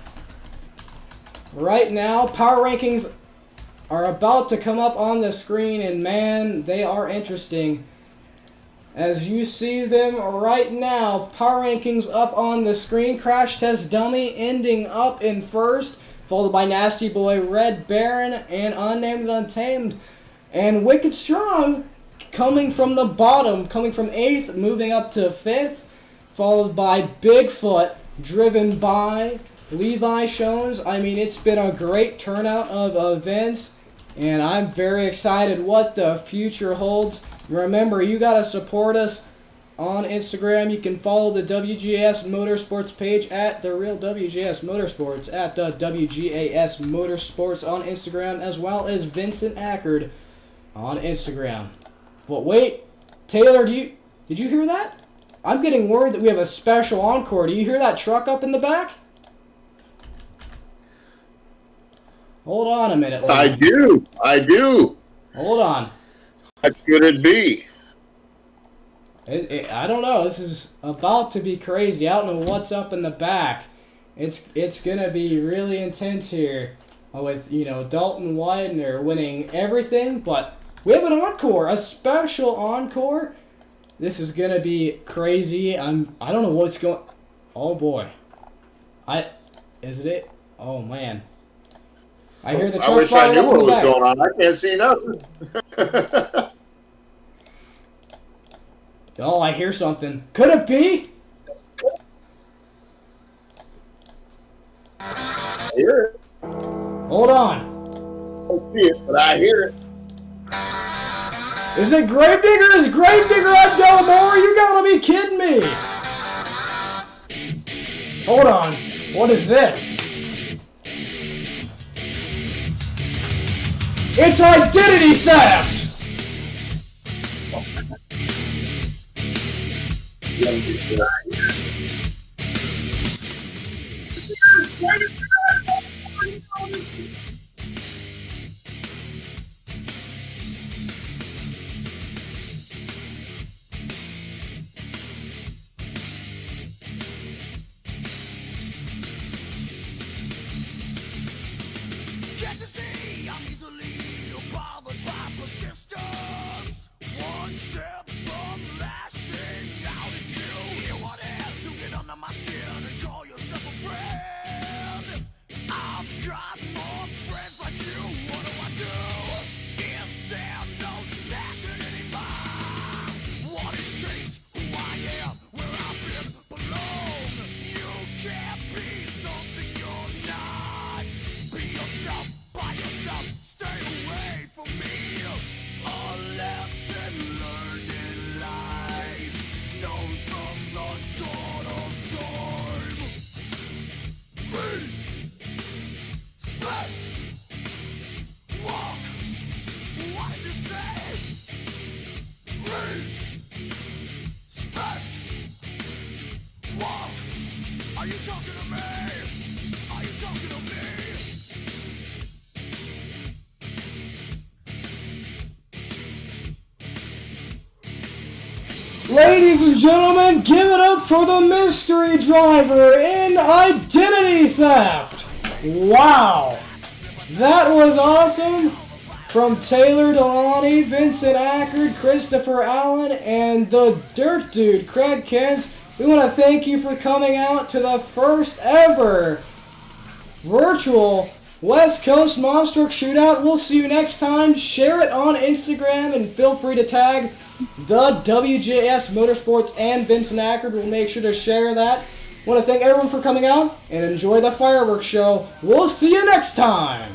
Right now, power rankings are about to come up on the screen, and man, they are interesting. As you see them right now, power rankings up on the screen. Crash Test Dummy ending up in first, followed by Nasty Boy, Red Baron, and Unnamed Untamed. And Wicked Strong coming from the bottom, coming from 8th, moving up to 5th, followed by Bigfoot, driven by Levi Shones. I mean, it's been a great turnout of events, and I'm very excited what the future holds. Remember, you got to support us on Instagram. You can follow the WGAS Motorsports page at The Real WGAS Motorsports, at the WGAS Motorsports on Instagram, as well as Vincent Akard on Instagram. But wait, Taylor, did you hear that? I'm getting word that we have a special encore. Do you hear that truck up in the back? Hold on a minute. I do. Hold on. How could it be? I don't know. This is about to be crazy. I don't know what's up in the back. It's gonna be really intense here with Dalton Widener winning everything, but we have an encore, a special encore. This is gonna be crazy. I don't know what's going. Oh boy. Is it? Oh man. I hear the truck. I wish I knew what was back. going on. I can't see nothing. Oh, I hear something. Could it be? I hear it. Hold on. I don't see it, but I hear it. Is it Gravedigger? Is Gravedigger at Delamore? You gotta be kidding me! Hold on. What is this? It's identity theft! Can't you see I'm easily bothered by perception? Ladies and gentlemen, give it up for the mystery driver in identity theft. Wow. That was awesome. From Taylor Delaney, Vincent Akard, Christopher Allen, and the Dirt Dude, Craig Kens, we want to thank you for coming out to the first ever virtual West Coast Monster Truck Shootout. We'll see you next time. Share it on Instagram and feel free to tag the WGAS Motorsports and Vincent Akard. We'll make sure to share that. Want to thank everyone for coming out and enjoy the fireworks show. We'll see you next time.